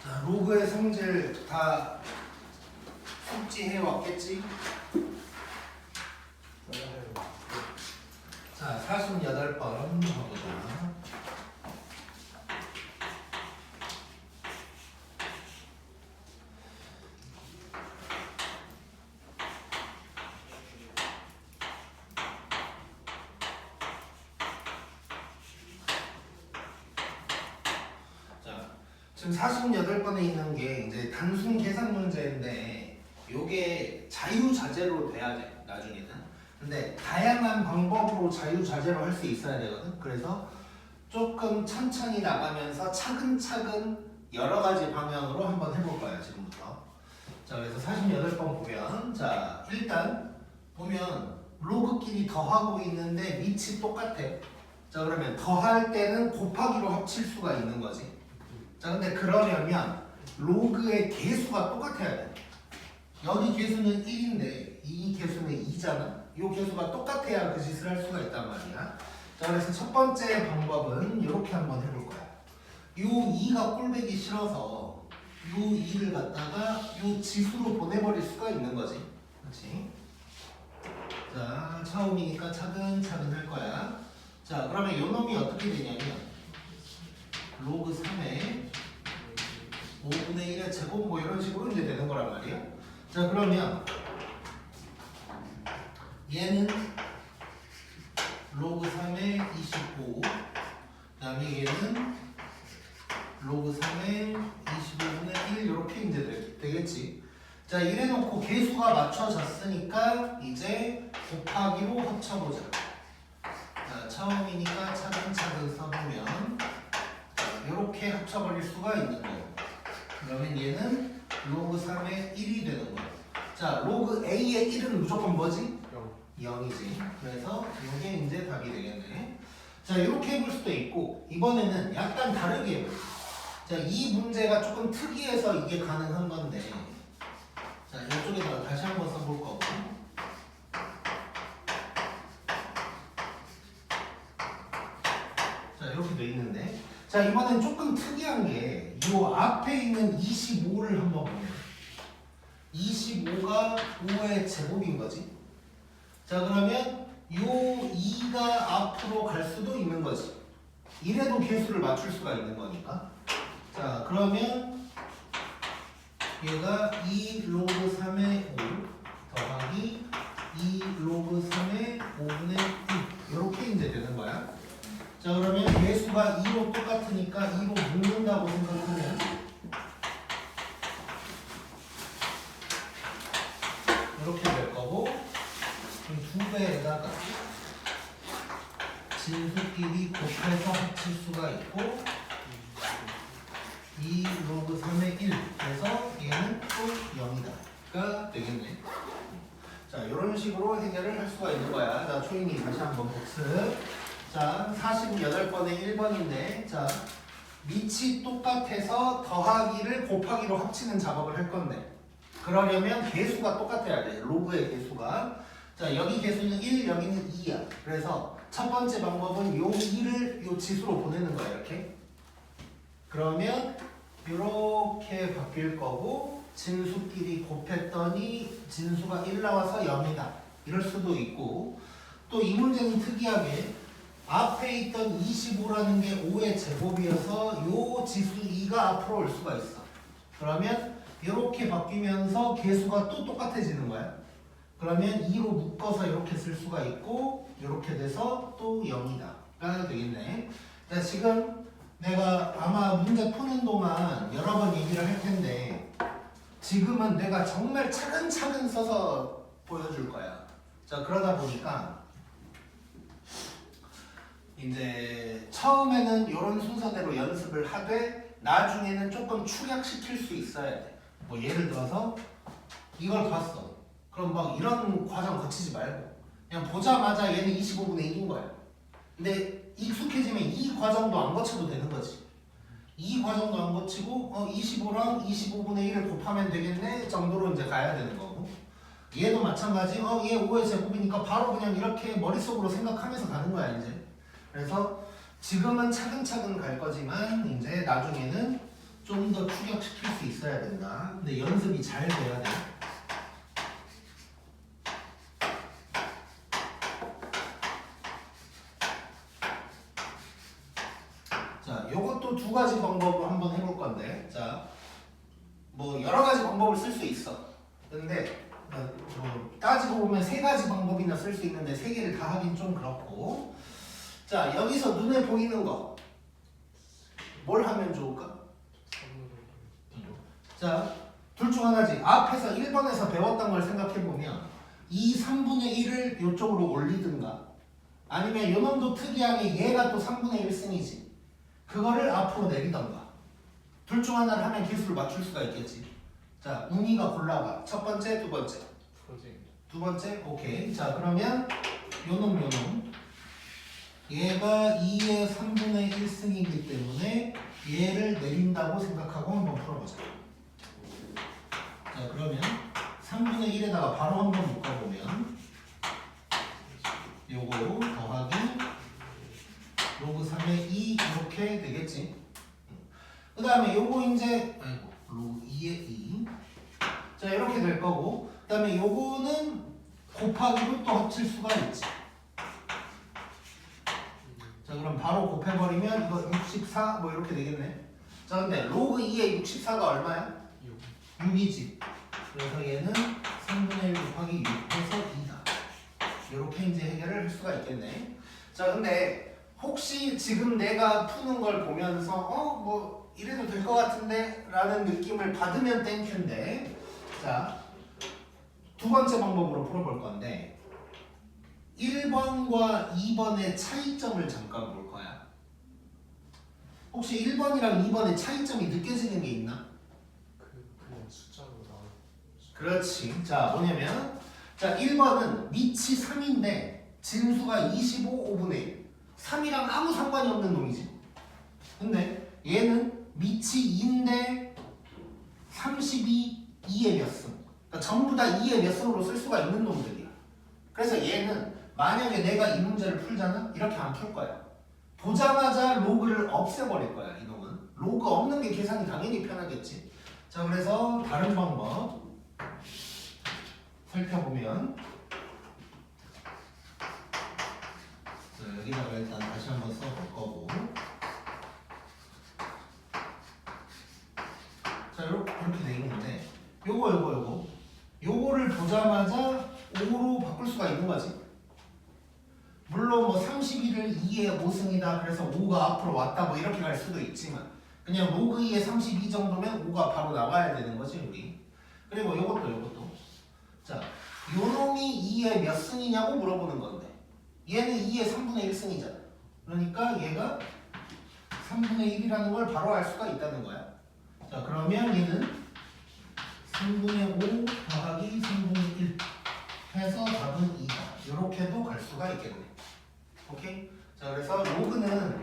자, 로그의 성질 다 숙지해 왔겠지? 자, 48번 가보자. 지금 48번에 있는 게 이제 단순 계산 문제인데 요게 자유자재로 돼야 돼 나중에는. 근데 다양한 방법으로 자유자재로 할 수 있어야 되거든. 그래서 조금 천천히 나가면서 차근차근 여러 가지 방향으로 한번 해볼 거야 지금부터. 자, 그래서 48번 보면, 자 일단 보면 로그끼리 더하고 있는데 밑이 똑같아. 자, 그러면 더할 때는 곱하기로 합칠 수가 있는 거지. 자, 근데 그러려면 로그의 개수가 똑같아야 돼. 여기 개수는 1인데 이 개수는 2잖아. 이 개수가 똑같아야 그 짓을 할 수가 있단 말이야. 자, 그래서 첫 번째 방법은 이렇게 한번 해볼 거야. 이 2가 꼴배기 싫어서 이 2를 갖다가 이 지수로 보내버릴 수가 있는 거지. 그렇지? 자, 처음이니까 차근차근 할 거야. 자, 그러면 이 놈이 어떻게 되냐면 로그 3에 5분의 1의 제곱 뭐 이런 식으로 이제 되는 거란 말이야. 자, 그러면 얘는 로그 3의 25, 그 다음에 얘는 로그 3의 25분의 1 이렇게 이제 되겠지. 자, 이래놓고 개수가 맞춰졌으니까 이제 곱하기로 합쳐보자. 자, 처음이니까 차근차근 써보면 이렇게 합쳐버릴 수가 있는 거예요. 그러면 얘는 로그 3의 1이 되는 거예요. 자, 로그 A의 1은 무조건 뭐지? 0이지. 그래서 이게 이제 답이 되겠네. 자, 이렇게 해볼 수도 있고, 이번에는 약간 다르게 해볼게요. 자, 이 문제가 조금 특이해서 이게 가능한 건데, 자, 이쪽에다가 다시 한번 써볼 거고. 자, 이렇게 돼 있는데, 자, 이번엔 조금 특이한 게 이 앞에 있는 25를 한번 보면 25가 5의 제곱인 거지. 자, 그러면 이 2가 앞으로 갈 수도 있는 거지. 이래도 개수를 맞출 수가 있는 거니까. 자, 그러면 얘가 2 로그 3의 5 더하기 2 로그 3의 5분의 1 이렇게 이제 되는 거야. 자, 그러면 개수가 2로 똑같으니까 2로 묶는다고 생각하면 이렇게 될 거고, 두 배에다가 진수끼리 곱해서 합칠 수가 있고 2 로그 3의 1 그래서 얘는 또 0이다가 되겠네. 자, 이런 식으로 해결을 할 수가 있는 거야. 자, 초인이 다시 한번 복습. 자, 48번에 1번인데, 자, 밑이 똑같아서 더하기를 곱하기로 합치는 작업을 할 건데, 그러려면 개수가 똑같아야 돼. 로그의 개수가. 자, 여기 개수는 1, 여기는 2야. 그래서 첫 번째 방법은 요 2를 요 지수로 보내는 거야, 이렇게. 그러면 이렇게 바뀔 거고, 진수끼리 곱했더니 진수가 1 나와서 0이다. 이럴 수도 있고, 또 이 문제는 특이하게 앞에 있던 25라는 게 5의 제곱이어서 요 지수 2가 앞으로 올 수가 있어. 그러면 이렇게 바뀌면서 개수가 또 똑같아지는 거야. 그러면 2로 묶어서 이렇게 쓸 수가 있고 이렇게 돼서 또 0이다가 되겠네. 자, 지금 내가 아마 문제 푸는 동안 여러 번 얘기를 할 텐데 지금은 내가 정말 차근차근 써서 보여줄 거야. 자, 그러다 보니까 이제 처음에는 이런 순서대로 연습을 하되 나중에는 조금 축약시킬 수 있어야 돼. 뭐 예를 들어서 이걸 봤어. 그럼 막 이런 과정 거치지 말고 그냥 보자마자 얘는 25분의 1인 거야. 근데 익숙해지면 이 과정도 안 거쳐도 되는 거지. 이 과정도 안 거치고 25랑 25분의 1을 곱하면 되겠네 정도로 이제 가야 되는 거고. 얘도 마찬가지. 얘 5의 제곱이니까 바로 그냥 이렇게 머릿속으로 생각하면서 가는 거야 이제. 그래서 지금은 차근차근 갈 거지만 이제 나중에는 좀 더 추격시킬 수 있어야 된다. 근데 연습이 잘 돼야 돼. 자, 요것도 두 가지 방법으로 한번 해볼 건데, 자, 뭐 여러 가지 방법을 쓸 수 있어. 근데 뭐 따지고 보면 세 가지 방법이나 쓸 수 있는데 세 개를 다 하긴 좀 그렇고. 자, 여기서 눈에 보이는 거 뭘 하면 좋을까? 자, 둘 중 하나지. 앞에서 1번에서 배웠던 걸 생각해보면 이 3분의 1을 이쪽으로 올리든가 아니면 요 놈도 특이하게 얘가 또 3분의 1승이지. 그거를 앞으로 내리던가. 둘 중 하나를 하면 개수를 맞출 수가 있겠지. 자, 웅이가 골라봐. 첫 번째, 두 번째. 두 번째? 오케이. 자, 그러면 요놈 얘가 2의 3분의 1승이기 때문에 얘를 내린다고 생각하고 한번 풀어보자. 자, 그러면 3분의 1에다가 바로 한번 묶어보면 요거 더하기 로그 3의 2 이렇게 되겠지. 그 다음에 요거 이제 로그 2의 2. 자, 이렇게 될 거고, 그 다음에 요거는 곱하기로 또 합칠 수가 있지. 자, 그럼 바로 곱해버리면 이거 64 뭐 이렇게 되겠네. 자, 근데 로그 2의 64가 얼마야? 6이지. 그래서 얘는 3분의 1 곱하기 6 해서 2다. 이렇게 이제 해결을 할 수가 있겠네. 자, 근데 혹시 지금 내가 푸는 걸 보면서 뭐 이래도 될 것 같은데 라는 느낌을 받으면 땡큐인데, 자, 두 번째 방법으로 풀어볼 건데 1번과 2번의 차이점을 잠깐 볼 거야. 혹시 1번이랑 2번의 차이점이 느껴지는 게 있나? 그냥 숫자로 나와. 그렇지. 자, 뭐냐면 자, 1번은 밑이 3인데 진수가 25, 5분의 1. 3이랑 아무 상관이 없는 놈이지. 근데 얘는 밑이 2인데 32, 2의 몇 승. 그러니까 전부 다 2의 몇 승으로 쓸 수가 있는 놈들이야. 그래서 얘는 만약에 내가 이 문제를 풀잖아? 이렇게 안 풀 거야. 보자마자 로그를 없애버릴 거야, 이놈은. 로그 없는 게 계산이 당연히 편하겠지. 자, 그래서 다른 방법 살펴보면, 자, 여기다가 일단 다시 한번 써볼 거고, 자, 이렇게 돼 있는데 요거를 보자마자 5로 바꿀 수가 있는 거지. 물론 뭐 31을 2의 5승이다 그래서 5가 앞으로 왔다 뭐 이렇게 갈 수도 있지만 그냥 로그 2의 32 정도면 5가 바로 나와야 되는 거지 우리. 그리고 요것도 자, 요 놈이 2의 몇 승이냐고 물어보는 건데 얘는 2의 3분의 1승이잖아. 그러니까 얘가 3분의 1이라는 걸 바로 알 수가 있다는 거야. 자, 그러면 얘는 3분의 5 더하기 3분의 1 해서 답은 2다. 이렇게도 갈 수가 있겠네. 오케이? 자, 그래서 로그는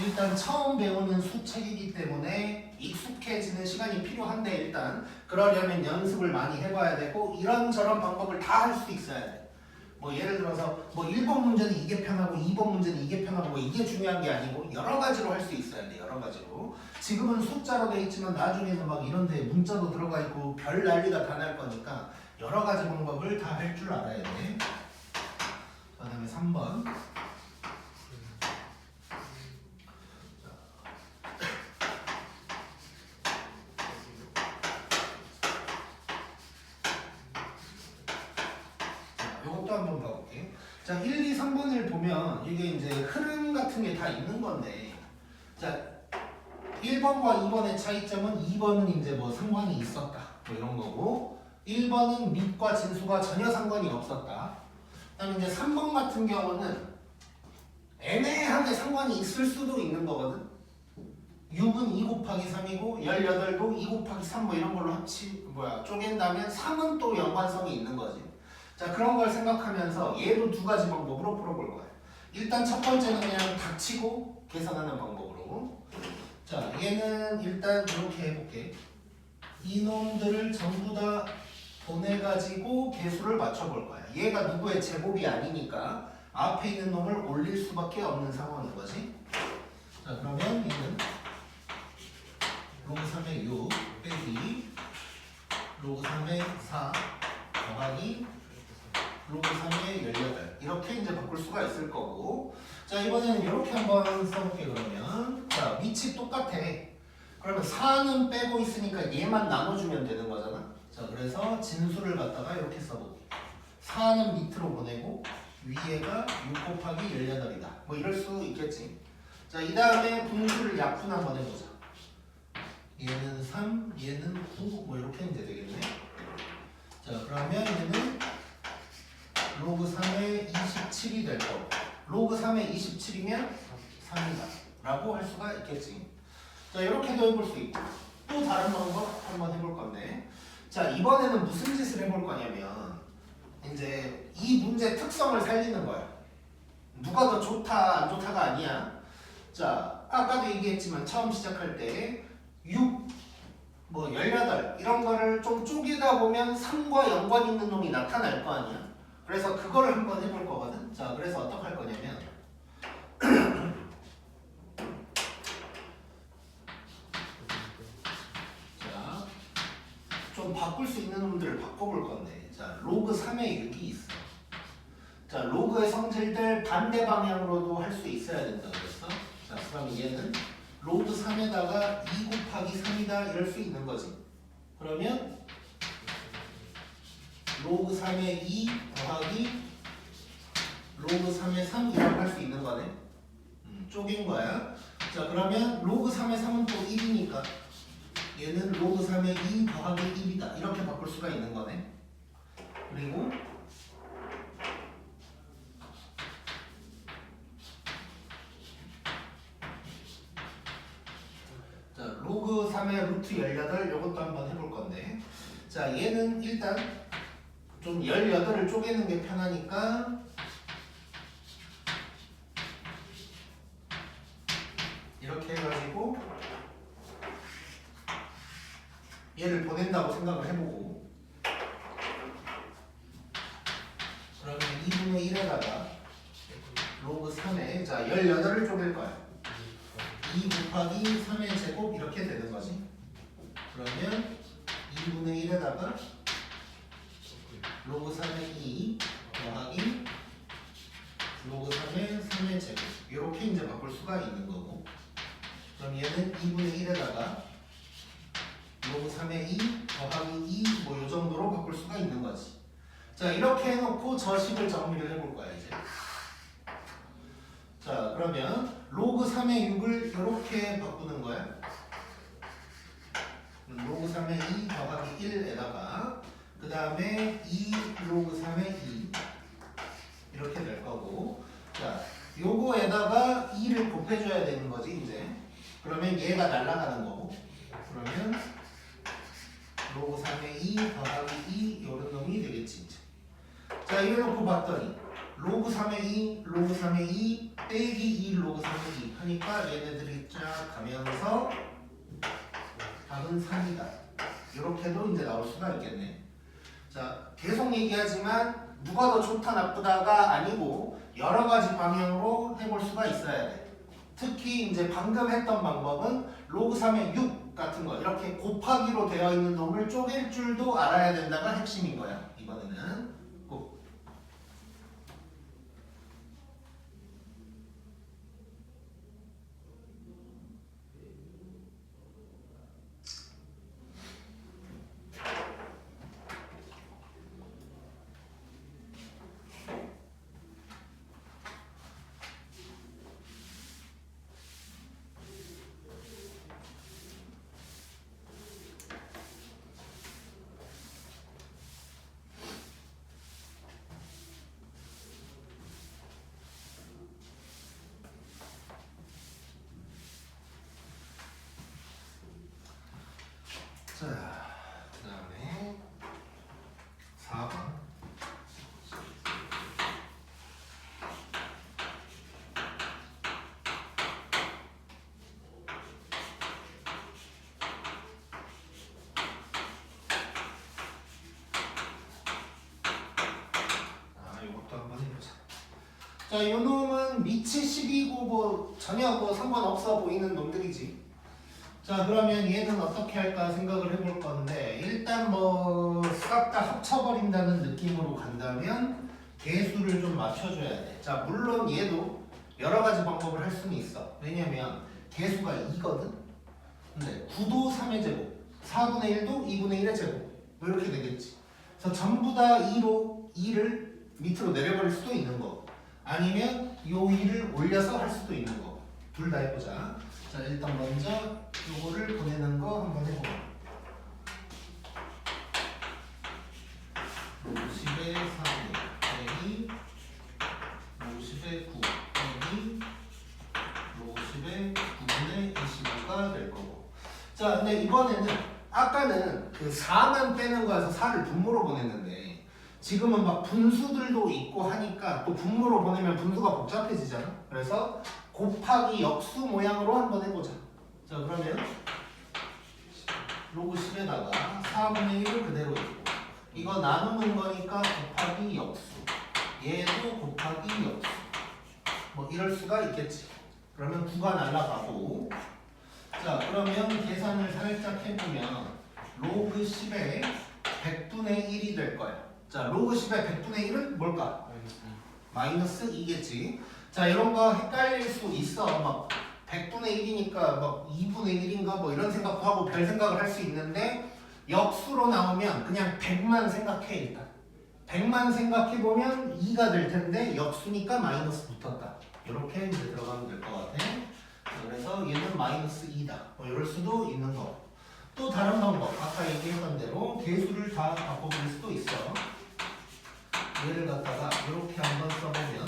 일단 처음 배우는 수책이기 때문에 익숙해지는 시간이 필요한데 일단 그러려면 연습을 많이 해봐야 되고 이런저런 방법을 다 할 수 있어야 돼. 뭐 예를 들어서 뭐 1번 문제는 이게 편하고 2번 문제는 이게 편하고 뭐 이게 중요한 게 아니고 여러 가지로 할 수 있어야 돼. 여러 가지로. 지금은 숫자로 돼 있지만 나중에는 막 이런 데 문자도 들어가 있고 별 난리가 다 날 거니까 여러 가지 방법을 다 할 줄 알아야 돼. 그 다음에 3번. 이것도 한번 봐볼게. 자, 1, 2, 3번을 보면 이게 이제 흐름 같은 게 다 있는 건데, 자, 1번과 2번의 차이점은 2번은 이제 뭐 상관이 있었다, 뭐 이런 거고, 1번은 밑과 진수가 전혀 상관이 없었다. 그다음에 이제 3번 같은 경우는 애매하게 상관이 있을 수도 있는 거거든. 6은 2 곱하기 3이고 18도 2 곱하기 3 뭐 이런 걸로 쪼갠다면 3은 또 연관성이 있는 거지. 자, 그런 걸 생각하면서 얘도 두 가지 방법으로 풀어볼 거야. 일단 첫 번째는 그냥 닥치고 계산하는 방법으로. 자, 얘는 일단 이렇게 해볼게. 이놈들을 전부 다 보내가지고 개수를 맞춰볼 거야. 얘가 누구의 제곱이 아니니까 앞에 있는 놈을 올릴 수밖에 없는 상황인 거지. 자, 그러면 얘는 로그 3의 6 빼기 로그 3의 4 더하기 로그 3의 18 이렇게 이제 바꿀 수가 있을 거고. 자, 이번에는 이렇게 한번 써볼게. 그러면 자, 위치 똑같아. 그러면 4는 빼고 있으니까 얘만 나눠주면 되는 거잖아. 자, 그래서 진수를 갖다가 이렇게 써볼게. 4는 밑으로 보내고 위에가 6 곱하기 18이다. 뭐 이럴 수 있겠지. 자, 이 다음에 분수를 약분 한번 해보자. 얘는 3, 얘는 9, 뭐 이렇게 이제 되겠네. 자, 그러면 얘는 로그 3의 27이 될 거고, 로그 3의 27이면 3이다 라고 할 수가 있겠지. 자, 이렇게도 해볼 수 있고, 또 다른 방법 한번 해볼 건데, 자, 이번에는 무슨 짓을 해볼 거냐면 이제 이 문제 특성을 살리는 거야. 누가 더 좋다 안 좋다가 아니야. 자, 아까도 얘기했지만 처음 시작할 때 6, 뭐 18 이런 거를 좀 쪼개다 보면 3과 연관 있는 놈이 나타날 거 아니야. 그래서 그거를 한번 해볼 거거든. 자, 그래서 어떻게 할 거냐면 자, 좀 바꿀 수 있는 놈들을 바꿔볼 건데, 자, 로그 3의 6이 있어. 자, 로그의 성질들 반대 방향으로도 할 수 있어야 된다 그랬어. 자, 그럼 얘는 로그 3에다가 2 곱하기 3이다 이럴 수 있는 거지. 그러면 로그 3의 2 더하기 로그 3의 3 이라고 할 수 있는 거네. 쪼갠 거야. 자, 그러면 로그 3의 3은 또 1이니까 얘는 로그 3의 2 더하기 1이다 이렇게 바꿀 수가 있는 거네. 그리고 자, 로그 3의 루트 18 이것도 한번 해볼 건데, 자, 얘는 일단 좀 18을 쪼개는 게 편하니까 이렇게 해가지고 얘를 보낸다고 생각을 해보고, 그러면 2분의 1에다가 로그 3에 자 18을 쪼갤 거야. 2 곱하기 3의 제곱 이렇게 되는 거지. 그러면 2분의 1에다가 로그 3의 2 더하기 로그 3의 제곱 이렇게 이제 바꿀 수가 있는 거고, 그럼 얘는 2분의 1에다가 로그 3의 2 더하기 2 뭐 이 정도로 바꿀 수가 있는 거지. 자, 이렇게 해놓고 저 식을 정리를 해볼 거야 이제. 자, 그러면 로그 3의 6을 이렇게 바꾸는 거야. 로그 3의 2 더하기 1에다가 그 다음에 2 로그 3의 2 이렇게 될 거고, 자, 요거에다가 2를 곱해줘야 되는 거지 이제. 그러면 얘가 날아가는 거고, 그러면 로그 3의 2 더하기 2 이런 놈이 되겠지 이제. 자, 이래놓고 봤더니 로그 3의 2, 로그 3의 2 빼기 2 로그 3의 2 하니까 얘네들이 쫙 가면서 답은 3이다 이렇게도 이제 나올 수가 있겠네. 자, 계속 얘기하지만 누가 더 좋다 나쁘다가 아니고 여러 가지 방향으로 해볼 수가 있어야 돼. 특히 이제 방금 했던 방법은 로그 3의 6 같은 거 이렇게 곱하기로 되어 있는 놈을 쪼갤 줄도 알아야 된다가 핵심인 거야. 이번에는 꼭. 자, 요 놈은 밑이 10이고 뭐 전혀 뭐 상관없어 보이는 놈들이지. 자, 그러면 얘는 어떻게 할까 생각을 해볼 건데 일단 뭐 싹 다 합쳐버린다는 느낌으로 간다면 개수를 좀 맞춰줘야 돼. 자, 물론 얘도 여러 가지 방법을 할 수는 있어. 왜냐면 개수가 2거든. 근데 9도 3의 제곱, 4분의 1도 2분의 1의 제곱 뭐 이렇게 되겠지. 그래서 전부 다 2로 2를 밑으로 내려버릴 수도 있는 거. 아니면 요 2를 올려서 할 수도 있는 거. 둘 다 해보자. 자, 일단 먼저 요거를 보내는 거 한번 해보자. 50의 3 빼기 50의 9 빼기 50의 9분의 25가 될 거고. 자, 근데 이번에는 아까는 그 4만 빼는 거에서 4를 분모로 보냈는데 지금은 막 분수들도 있고 하니까 또 분모로 보내면 분수가 복잡해지잖아. 그래서 곱하기 역수 모양으로 한번 해보자. 자, 그러면 로그 10에다가 4분의 1을 그대로 있고 이거 나누는 거니까 곱하기 역수, 얘도 곱하기 역수 뭐 이럴 수가 있겠지. 그러면 9가 날라가고. 자, 그러면 계산을 살짝 해보면 로그 10의 100분의 1이 될 거야. 자, 로그 10의 100분의 1은 뭘까? 마이너스 2겠지. 자, 이런 거 헷갈릴 수 있어. 막 100분의 1이니까 막 2분의 1인가 뭐 이런 생각도 하고 별 생각을 할 수 있는데 역수로 나오면 그냥 100만 생각해. 일단 100만 생각해보면 2가 될 텐데 역수니까 마이너스 붙었다. 이렇게 이제 들어가면 될 것 같아. 그래서 얘는 마이너스 2다. 뭐 이럴 수도 있는 거. 또 다른 방법, 아까 얘기했던 대로 개수를 다 바꿔볼 수도 있어. 얘를 갖다가 이렇게 한번 써보면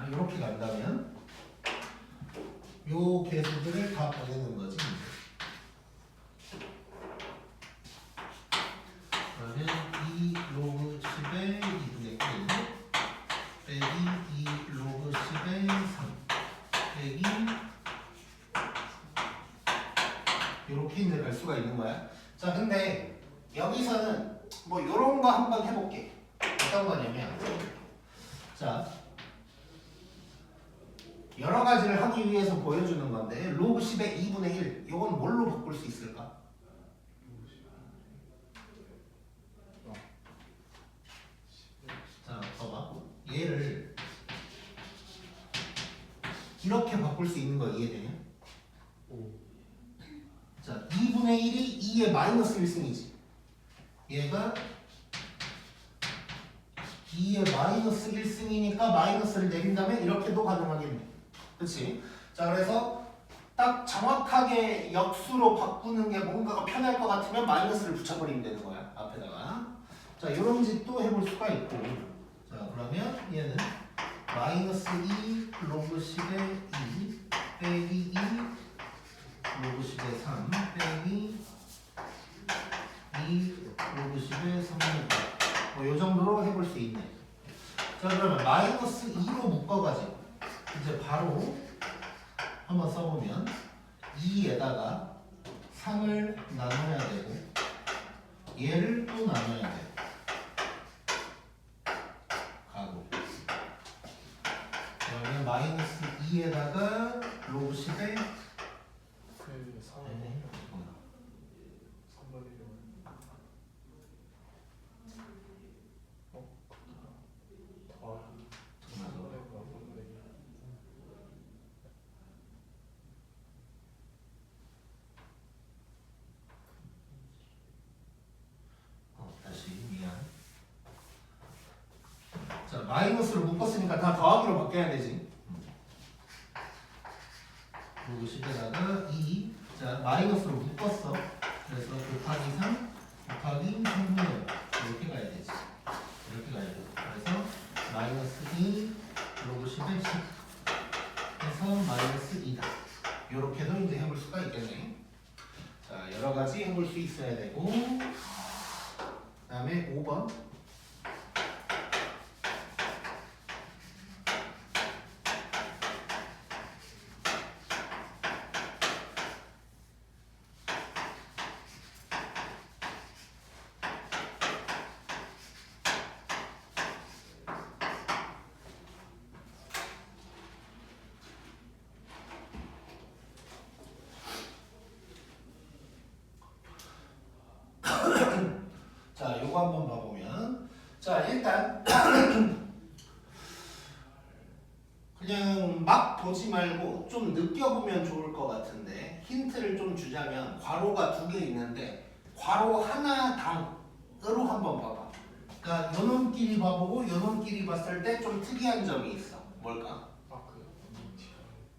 이렇게 간다면 요 개수들을 다 보내는 거지. 그러면 2 로그 10의 2분의 1 빼기 2 로그 10의 3 빼기 이렇게 이제 갈 수가 있는 거야. 자, 근데 여기서는 뭐 요런 거 한번 해볼게. 어떤 거냐면 자, 여러 가지를 하기 위해서 보여주는 건데 로그 10의 2분의 1 이건 뭘로 바꿀 수 있을까? 자, 봐봐. 얘를 이렇게 바꿀 수 있는 거 이해되냐? 자, 2분의 1이 2의 마이너스 1승이지. 얘가 2의 마이너스 1승이니까 마이너스를 내린다면 이렇게도 가능하겠네. 그치? 자, 그래서 딱 정확하게 역수로 바꾸는 게 뭔가가 편할 것 같으면 마이너스를 붙여버리면 되는 거야. 앞에다가. 자, 이런 짓도 해볼 수가 있고. 자, 그러면 얘는 마이너스 2 로그 10의 2 빼기 2 로그 10의 3 빼기 2 로그 10의 3분의 9 뭐 요 정도로 해볼 수 있네. 자, 그러면 마이너스 2로 묶어가지고 이제 바로 한번 써보면 2에다가 3을 나눠야 되고 얘를 또 나눠야 돼. 가고 그러면 마이너스 2에다가 로그 10의 그 3, 3분의 1 더하기 3분의 9분의 1 다시 미안. 자, 마이너스로 묶었으니까 다 더하기로 바뀌어야 되지. 로그 10에다가 2. 자, 마이너스로 묶었어. 그래서 곱하기 3 곱하기 3분의 5 이렇게 가야 되지. 이렇게 가야 돼. 그래서 마이너스 2 로그 10의 10 해서 마이너스 2다. 요렇게도 이제 해볼 수가 있겠네. 자, 여러 가지 해볼 수 있어야 되고 그 다음에 5번 보지 말고 좀 느껴보면 좋을 것 같은데 힌트를 좀 주자면 괄호가 두 개 있는데 괄호 하나당으로 한번 봐봐. 그러니까 요놈끼리 봐보고 요놈끼리 봤을 때 좀 특이한 점이 있어. 뭘까? 아그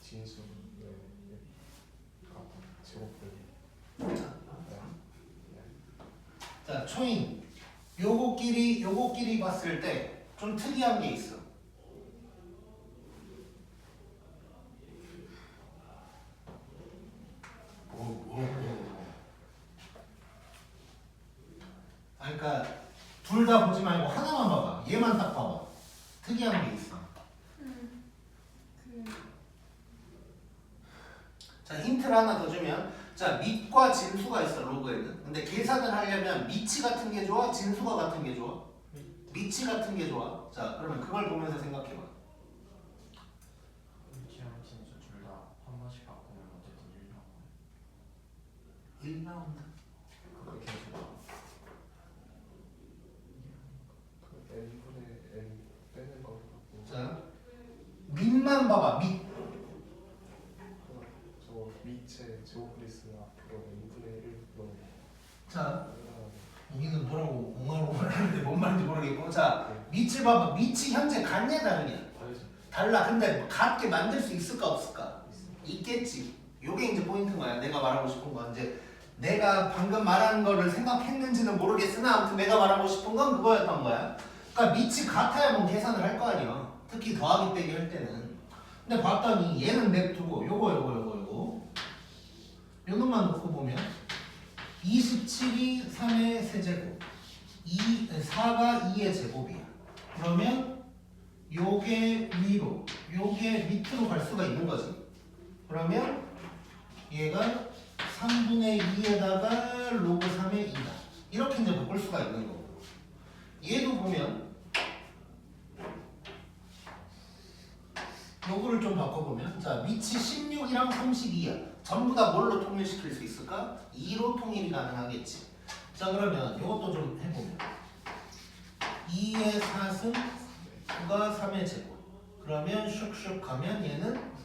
진수 제곱을 자, 초인 요거끼리 봤을 때 좀 특이한 게 있어. 그러니까 둘 다 보지 말고 하나만 봐봐. 얘만 딱 봐봐. 특이한 게 있어. 자, 힌트를 하나 더 주면, 자, 밑과 진수가 있어 로그에는. 근데 계산을 하려면 밑이 같은 게 좋아, 진수가 같은 게 좋아? 밑이 같은 게 좋아. 자, 그러면 그걸 보면서 생각해봐. 위치랑 진수 둘 다 한 번씩 바꾸면 어쨌든 1 나오고 1 나온다. 그거 계수가 그 n분의 n 빼는 거 같고 자, 밑만 봐봐. 밑. 저 밑에 제곱리스 앞으로 n분의 1로 자, 여기는 뭐라고 옹알옹알 하는데 뭔 말인지 모르겠고. 자, 밑을 봐봐. 밑이 현재 같냐 다르냐? 다르죠. 달라. 근데 같게 만들 수 있을까 없을까? 있겠지. 요게 이제 포인트인 거야. 내가 말하고 싶은 건 이제 내가 방금 말한 거를 생각했는지는 모르겠으나 아무튼 내가 말하고 싶은 건 그거였던 거야. 그러니까 밑이 같아야 뭐 계산을 할 거 아니야. 특히 더하기 빼기 할 때는. 근데 봤더니 얘는 냅두고 요거 요 놈만 놓고 보면 27이 3의 세제곱 4가 2의 제곱이야. 그러면 요게 위로 요게 밑으로 갈 수가 있는 거지. 그러면 얘가 3분의 2에다가 로그 3의 2다. 이렇게 이제 바꿀 수가 있는 거고. 얘도 보면 요거를 좀 바꿔보면 자, 밑이 16이랑 32야. 전부 다 뭘로 통일시킬 수 있을까? 2로 통일이 가능하겠지. 자, 그러면 요것도 좀 해보면 2의 4승 9가 3의 제곱. 그러면 슉슉 가면 얘는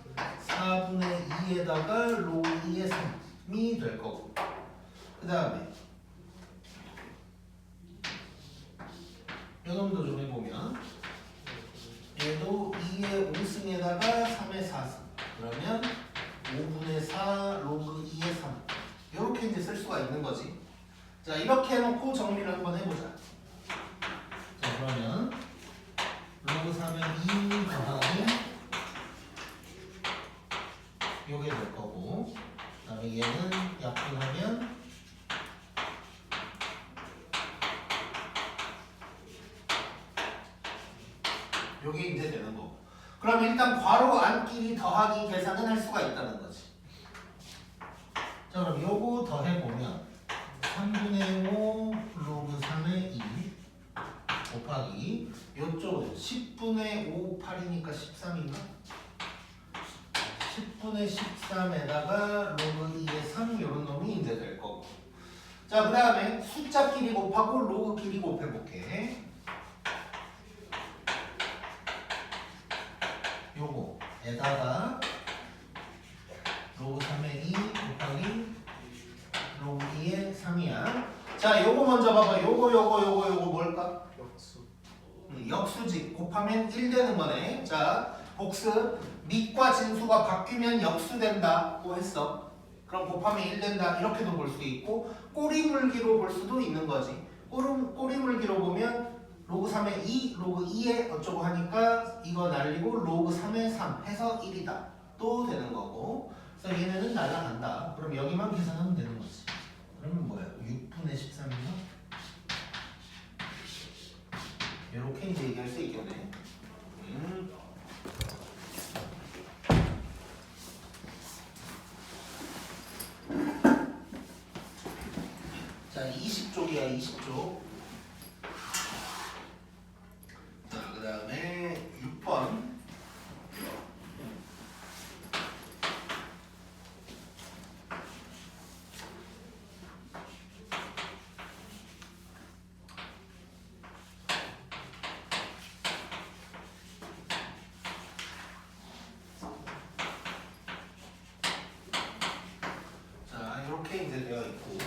4분의 2에다가 로그 2의 3이 될 거고. 그 다음에 요 놈도 좀 해보면 얘도 2의 5승에다가 3의 4승. 그러면 5분의 4 로그 2의 3. 이렇게 이제 쓸 수가 있는 거지. 자, 이렇게 해놓고 정리를 한번 해보자. 자, 그러면 로그 3의 2 더하기 요게 될 거고, 그 다음에 얘는 약분하면 요게 이제 되는 거고. 그럼 일단 괄호 안끼리 더하기 계산은 할 수가 있다는 거지. 자, 그럼 요거 더해보면 3분의 5 로그 3의 2 곱하기 요쪽은 10분의 5 8이니까 13인가? 10분의 13에다가 로그 2의 3 요런 놈이 이제 될 거고. 자, 그 다음에 숫자끼리 곱하고 로그끼리 곱해볼게. 요거에다가 로그 3의 2 곱하기 로그 2의 3이야. 자, 요거 먼저 봐봐. 요거 뭘까? 역수 역수지. 곱하면 1 되는 거네. 자, 복습. 밑과 진수가 바뀌면 역수된다고 했어. 그럼 곱하면 1 된다. 이렇게도 볼 수 있고 꼬리물기로 볼 수도 있는 거지. 꼬리물기로 보면 로그 3의 2, 로그 2의 어쩌고 하니까 이거 날리고 로그 3의 3 해서 1이다. 또 되는 거고. 그래서 얘네는 날라간다. 그럼 여기만 계산하면 되는 거지. 그러면 뭐야? 6분의 13인가? 이렇게 이제 얘기할 수 있겠네. 자, 20쪽이야, 20쪽. 자, 그 다음에 6번. 이렇게 되어 있고,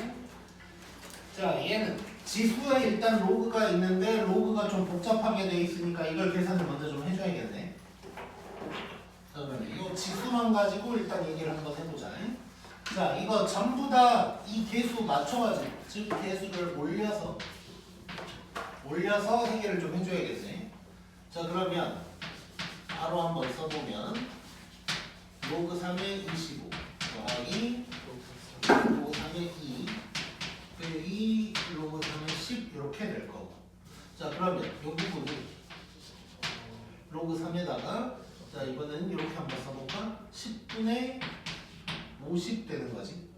자 얘는 지수에 일단 로그가 있는데 로그가 좀 복잡하게 되어 있으니까 이걸 계산을 먼저 좀 해줘야겠네. 자 그러면 이 지수만 가지고 일단 얘기를 한번 해보자. 자 이거 전부 다 이 개수 맞춰가지고, 즉 개수를 올려서 해결을 좀 해줘야겠네. 자 그러면 바로 한번 써보면 로그 3의 25 더하기 로그 3의 2 빼기 로그 3의 10 이렇게 될 거고, 자 그러면 이 부분이 로그 3에다가 자 이거는 이렇게 한번 써볼까? 10분의 50 되는 거지.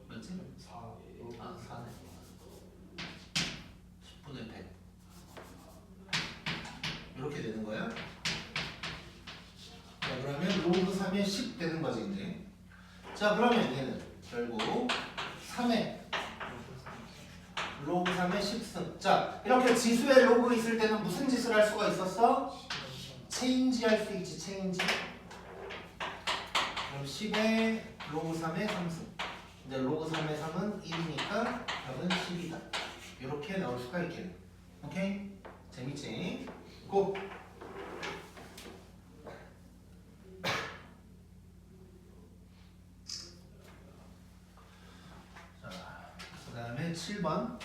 맞지? 4. 아 4네. 10분의 100 이렇게 되는 거야. 자 그러면 로그 3에 10 되는 거지 이제. 자 그러면 얘는 결국 3에 로그 3의 10승. 자 이렇게 지수에 로그 있을 때는 무슨 짓을 할 수가 있었어? 체인지 할 수 있지. 체인지. 그럼 10에 로그 3의 3승. 이제 로그 3의 3은 1이니까 답은 10이다. 이렇게 나올 수가 있겠네. 오케이? 재밌지? 고! 자, 그 다음에 7번.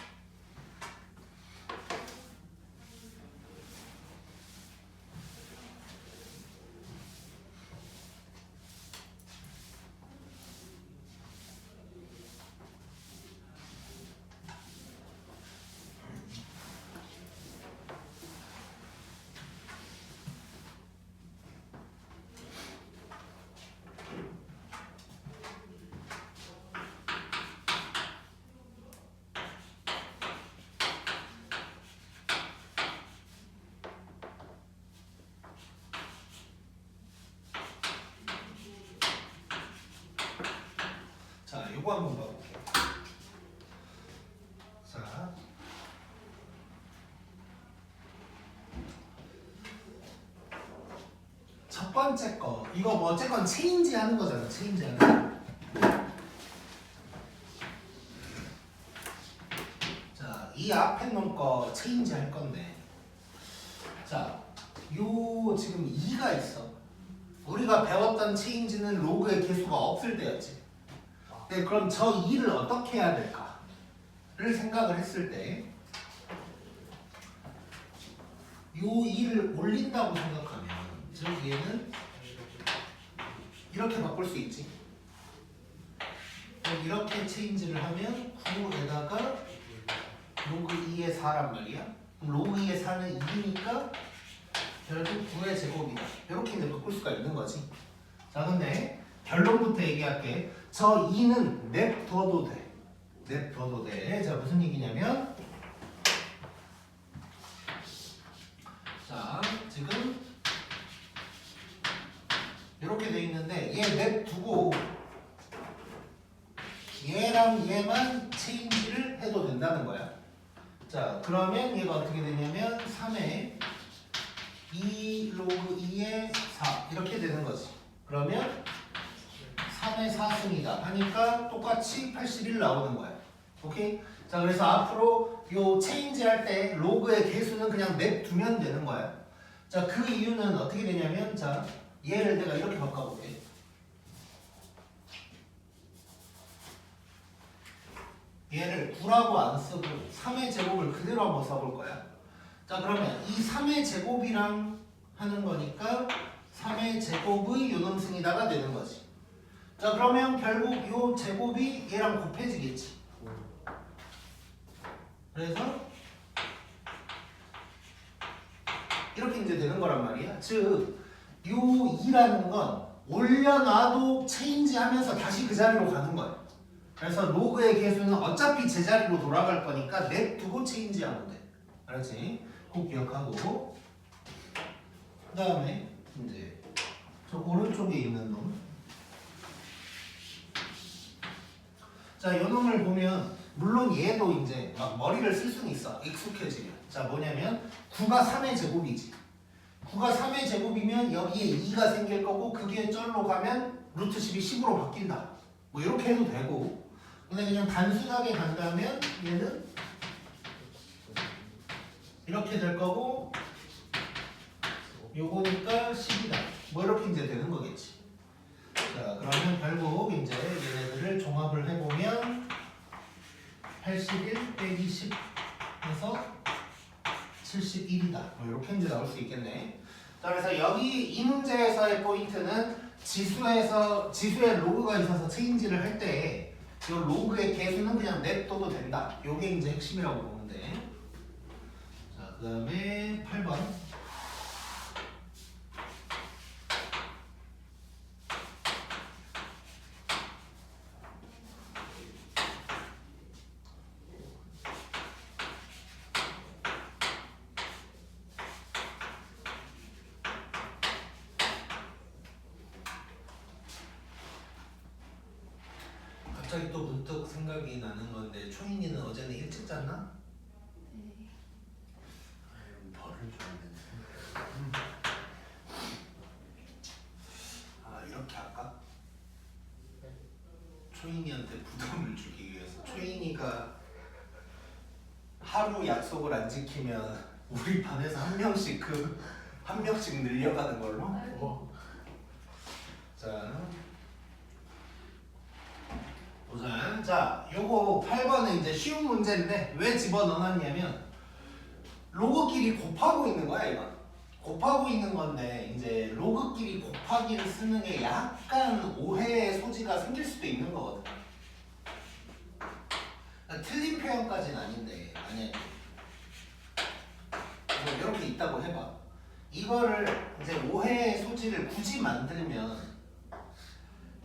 자, 요거 한번 봐볼게요. 자, 첫 번째 거 이거 뭐 어쨌건 체인지 하는 거잖아. 체인지 하는 거. 자, 이 앞에 놈 거 체인지 할 건데, 자, 요 지금 2가 있어. 우리가 배웠던 체인지는 로그의 개수가 없을 때였지. 네, 그럼 저 2를 어떻게 해야 될까를 생각을 했을 때, 요 2를 올린다고 생각하면, 즉 얘는 이렇게 바꿀 수 있지. 이렇게 체인지를 하면 9에다가 로그 2의 4란 말이야. 그럼 로그 2의 4는 2니까 결국 9의 제곱이다. 이렇게 이제 바꿀 수가 있는 거지. 자, 근데 결론부터 얘기할게. 저 2는 냅둬도 돼. 냅둬도 돼. 자, 무슨 얘기냐면, 자, 지금 이렇게 돼 있는데 얘 냅두고 얘랑 얘만 체인지를 해도 된다는 거야. 자, 그러면 얘가 어떻게 되냐면 3에 2 로그 2의 4 이렇게 되는 거지. 그러면 3의 4승이다 하니까 똑같이 81 나오는 거야. 오케이? 자, 그래서 앞으로 요 체인지 할 때 로그의 개수는 그냥 냅두면 되는 거야. 자, 그 이유는 어떻게 되냐면, 자, 얘를 내가 이렇게 바꿔볼게. 얘를 9라고 안 쓰고 3의 제곱을 그대로 한번 써볼 거야. 자, 그러면 이 3의 제곱이랑 하는 거니까 3의 제곱의 요놈승이다가 되는 거지. 자, 그러면 결국 요 제곱이 얘랑 곱해지겠지. 그래서 이렇게 이제 되는 거란 말이야. 즉, 요 2라는 건 올려놔도 체인지 하면서 다시 그 자리로 가는 거야. 그래서 로그의 개수는 어차피 제자리로 돌아갈 거니까 냅두고 체인지 하면 돼. 알았지? 꼭 기억하고. 그 다음에 이제 저 오른쪽에 있는 놈. 자, 이 놈을 보면 물론 얘도 이제 막 머리를 쓸 수는 있어. 익숙해지면. 자, 뭐냐면 9가 3의 제곱이지. 9가 3의 제곱이면 여기에 2가 생길 거고 그게 쩔로 가면 루트 10이 10으로 바뀐다. 뭐 이렇게 해도 되고, 근데 그냥 단순하게 간다면 얘는 이렇게 될 거고 요거니까 10이다. 뭐 이렇게 이제 되는 거겠지. 자, 그러면 결국 이제 얘네들을 종합을 해보면 81 빼기 10 해서 71이다. 뭐 이렇게 이제 나올 수 있겠네. 자, 그래서 여기 이 문제에서의 포인트는 지수의 로그가 있어서 체인지를 할 때 이 로그의 개수는 그냥 냅둬도 된다. 요게 이제 핵심이라고 보면 돼. 자, 그 다음에 8번. 갑자기 또 문득 생각이 나는 건데 초인이는 어제는 일찍 잤나? 네. 아유, 벌을 줘야 되네. 아, 이렇게 할까? 초인이한테 부담을 주기 위해서 초인이가 하루 약속을 안 지키면 우리 반에서 한 명씩 늘려가는 걸로? 자, 보자. 자, 요거 8번은 이제 쉬운 문제인데 왜 집어넣어놨냐면 로그끼리 곱하고 있는 거야, 이건. 곱하고 있는 건데 이제 로그끼리 곱하기를 쓰는 게 약간 오해의 소지가 생길 수도 있는 거거든. 그러니까 틀린 표현까지는 아닌데 만약에 뭐 이렇게 있다고 해봐. 이거를 이제 오해의 소지를 굳이 만들면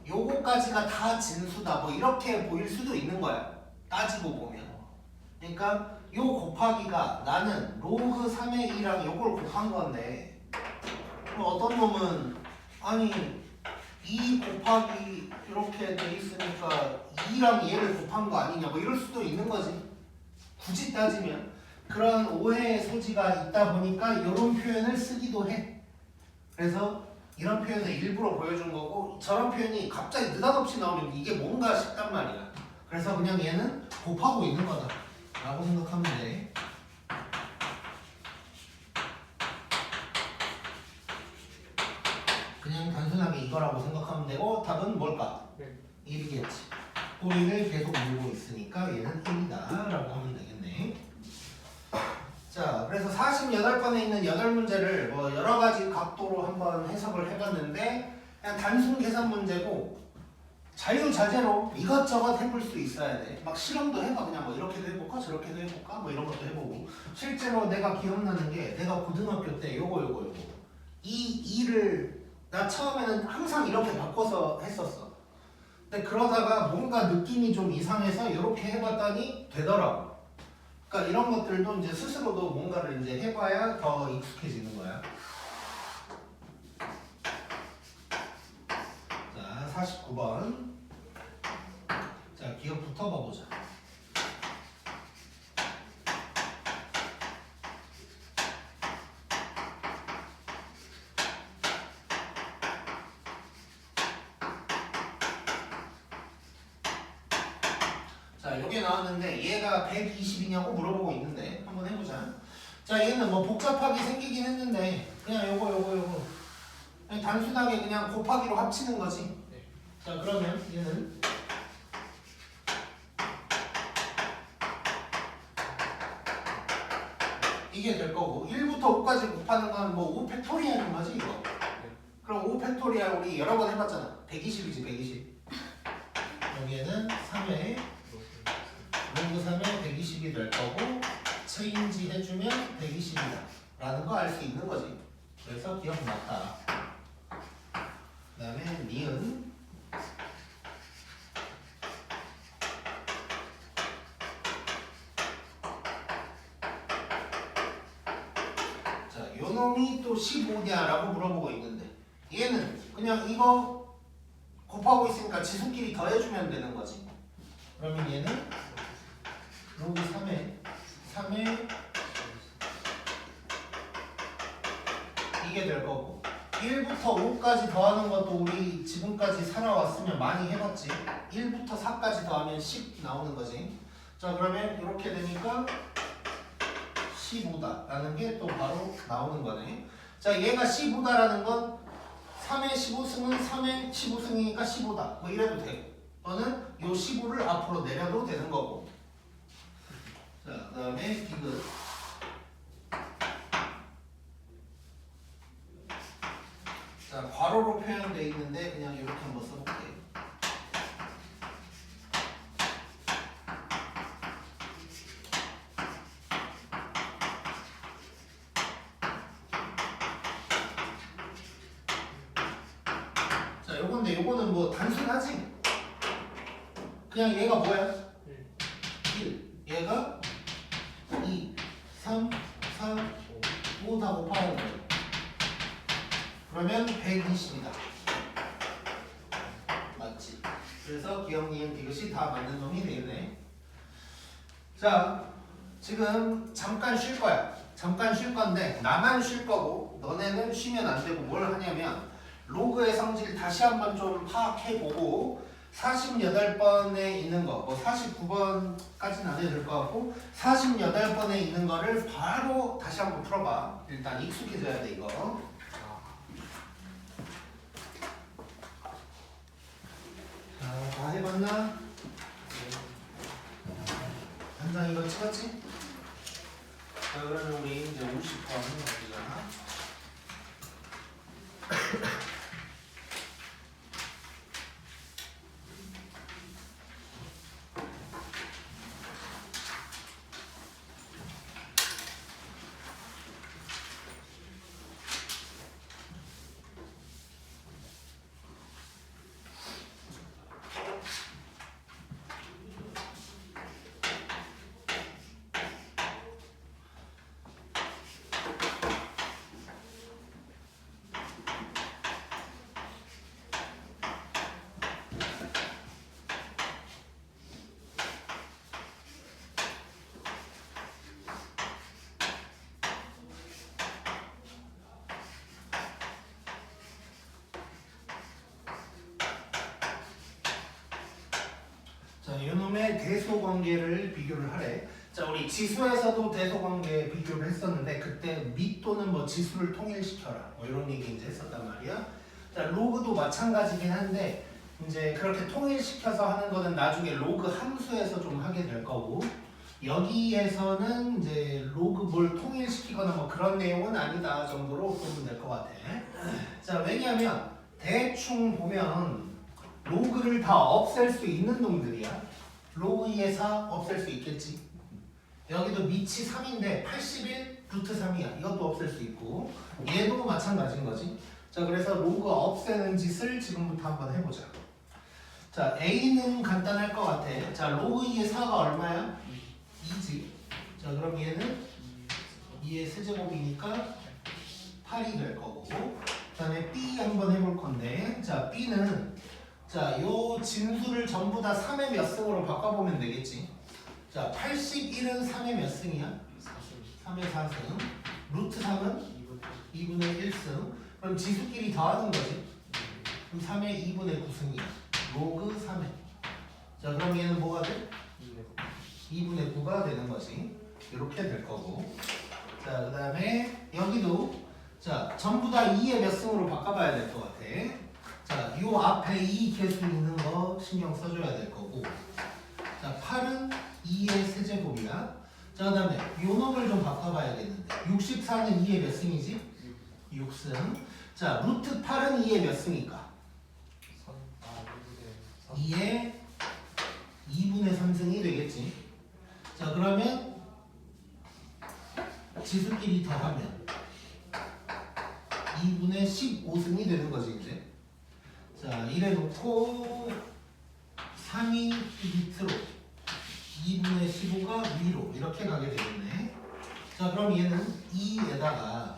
요거까지가 다 진수다 뭐 이렇게 보일 수도 있는 거야. 따지고 보면. 그러니까 요 곱하기가 나는 로그 3의 2랑 요걸 곱한 건데 어떤 놈은 아니 2 곱하기 이렇게 돼 있으니까 2랑 얘를 곱한 거 아니냐 뭐 이럴 수도 있는 거지. 굳이 따지면 그런 오해의 소지가 있다 보니까 이런 표현을 쓰기도 해. 그래서 이런 표현을 일부러 보여준 거고 저런 표현이 갑자기 느닷없이 나오면 이게 뭔가 싶단 말이야. 그래서 그냥 얘는 곱하고 있는 거다 라고 생각하면 돼. 그냥 단순하게 이거라고 생각하면 되고 답은 뭘까? 1이겠지. 꼬리를 계속 물고 있으니까 얘는 1이다 라고 하면 되겠네. 자, 그래서 48번에 있는 8문제를 뭐 여러 가지 각도로 한번 해석을 해봤는데 그냥 단순 계산 문제고 자유자재로 이것저것 해볼 수 있어야 돼. 막 실험도 해봐. 그냥 뭐 이렇게도 해볼까 저렇게도 해볼까 뭐 이런 것도 해보고 실제로 내가 기억나는 게 내가 고등학교 때 요거 이 2를 나 처음에는 항상 이렇게 바꿔서 했었어. 근데 그러다가 뭔가 느낌이 좀 이상해서 이렇게 해봤더니 되더라고. 그러니까 이런 것들도 이제 스스로도 뭔가를 이제 해봐야 더 익숙해지는 거야. 자, 49번. 자, 기억 붙어봐 보자. 자, 요게 나왔는데 얘가 120이냐고 물어보고 있는데 한번 해보자. 자, 얘는 뭐 복잡하게 생기긴 했는데 그냥 요거 그냥 단순하게 그냥 곱하기로 합치는 거지. 자, 그러면 얘는 이게 될 거고 1부터 5까지 곱하는 건 뭐 5 팩토리얼인 거지 이거. 그럼 5 팩토리얼 우리 여러 번 해봤잖아. 120이지 120. 여기에는 3에 로그 3에 120이 될 거고 체인지 해주면 120이다 라는 거 알 수 있는 거지. 그래서 기억 맞다. 그 다음에 니은 자, 요놈이 또 15냐라고 물어보고 있는데 얘는 그냥 이거 곱하고 있으니까 지수끼리 더해주면 되는 거지. 그러면 얘는 로그 3에 이게 될 거고 1부터 5까지 더하는 것도 우리 지금까지 살아왔으면 많이 해봤지. 1부터 4까지 더하면 10 나오는 거지. 자, 그러면 이렇게 되니까 15다라는 게 또 바로 나오는 거네. 자, 얘가 15다라는 건 3의 15승은 3의 15승이니까 15다. 뭐 이래도 되고, 또는 요 15를 앞으로 내려도 되는 거고. 자, 그 다음에 디귿. 자, 괄호로 표현되어 있는데 그냥 이렇게 한번 써볼게. 자, 요거는 뭐 단순하지? 그냥 얘가 뭐야? 1. 얘가 2, 3, 4, 5 다 곱하는 거야. 그러면 120이다. 맞지? 그래서 기억, 니은, 디귿이 다 맞는 놈이 되겠네. 자, 지금 잠깐 쉴 거야. 잠깐 쉴 건데 나만 쉴 거고 너네는 쉬면 안 되고 뭘 하냐면 로그의 성질 다시 한번 좀 파악해보고 48번에 있는 거, 뭐 49번까지는 안 해도 될 것 같고 48번에 있는 거를 바로 다시 한번 풀어봐. 일단 익숙해져야 돼 이거. 자, 다 해봤나? 한 장 이거 찍었지? 자, 그러면 우리 이제 50번 해보자. 자, 요놈의 대소관계를 비교를 하래. 자, 우리 지수에서도 대소관계 비교를 했었는데 그때 미 또는 뭐 지수를 통일시켜라 뭐 이런 얘기 이제 했었단 말이야. 자, 로그도 마찬가지긴 한데 이제 그렇게 통일시켜서 하는 거는 나중에 로그 함수에서 좀 하게 될 거고 여기에서는 이제 로그 뭘 통일시키거나 뭐 그런 내용은 아니다 정도로 보면 될 것 같아. 자, 왜냐하면 대충 보면 로그를 다 없앨 수 있는 놈들이야. 로그 2의 4 없앨 수 있겠지. 여기도 밑이 3인데 81 루트 3이야. 이것도 없앨 수 있고 얘도 마찬가지인 거지. 자, 그래서 로그 없애는 짓을 지금부터 한번 해보자. 자, A는 간단할 것 같아. 자, 로그 2의 4가 얼마야? 2지. 자, 그럼 얘는 2의 세제곱이니까 8이 될 거고 그 다음에 B 한번 해볼 건데 자, B는 자, 요 진수를 전부 다 3의 몇 승으로 바꿔보면 되겠지. 자, 81은 3의 몇 승이야? 3의 4승. 루트 3은 2분의 1승. 그럼 지수끼리 더하는 거지. 그럼 3의 2분의 9승이야. 로그 3의. 자, 그럼 얘는 뭐가 돼? 2분의 9가 되는 거지. 이렇게 될 거고. 자, 그 다음에 여기도 자, 전부 다 2의 몇 승으로 바꿔봐야 될 것 같아. 자, 요 앞에 2 개수 있는 거 신경 써줘야 될 거고. 자, 8은 2의 세제곱이야. 자, 그 다음에 요 놈을 좀 바꿔봐야겠는데 64는 2의 몇 승이지? 6승. 자, 루트 8은 2의 몇 승일까? 2의 2분의 3승이 되겠지. 자, 그러면 지수끼리 더하면 2분의 15승이 되는 거지 이제. 자, 이래 놓고 3이 밑으로 2분의 15가 위로 이렇게 가게 되겠네. 자, 그럼 얘는 2에다가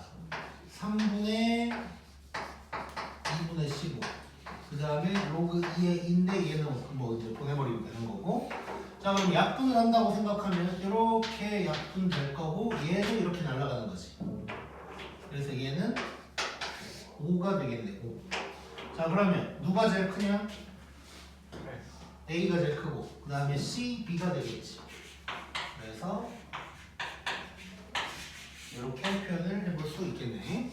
3분의 2분의 15 그 다음에 로그 2의 2인데 얘는 뭐 이제 보내버리면 되는 거고. 자, 그럼 약분을 한다고 생각하면 이렇게 약분 될 거고 얘도 이렇게 날아가는 거지. 그래서 얘는 5가 되겠네. 5. 자 그러면 누가 제일 크냐? A가 제일 크고 그 다음에 C, B가 되겠지. 그래서 이렇게 표현을 해볼 수 있겠네.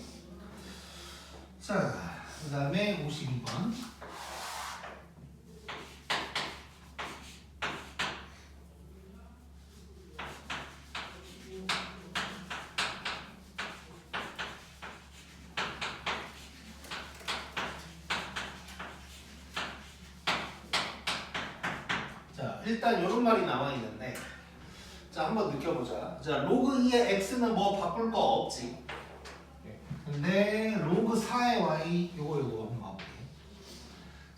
자 그 다음에 52번. 일단 이런 말이 나와 있는데 자 한번 느껴보자. 자 로그 2의 x는 뭐 바꿀 거 없지. 근데 로그 4의 y 요거 한번 봐볼게.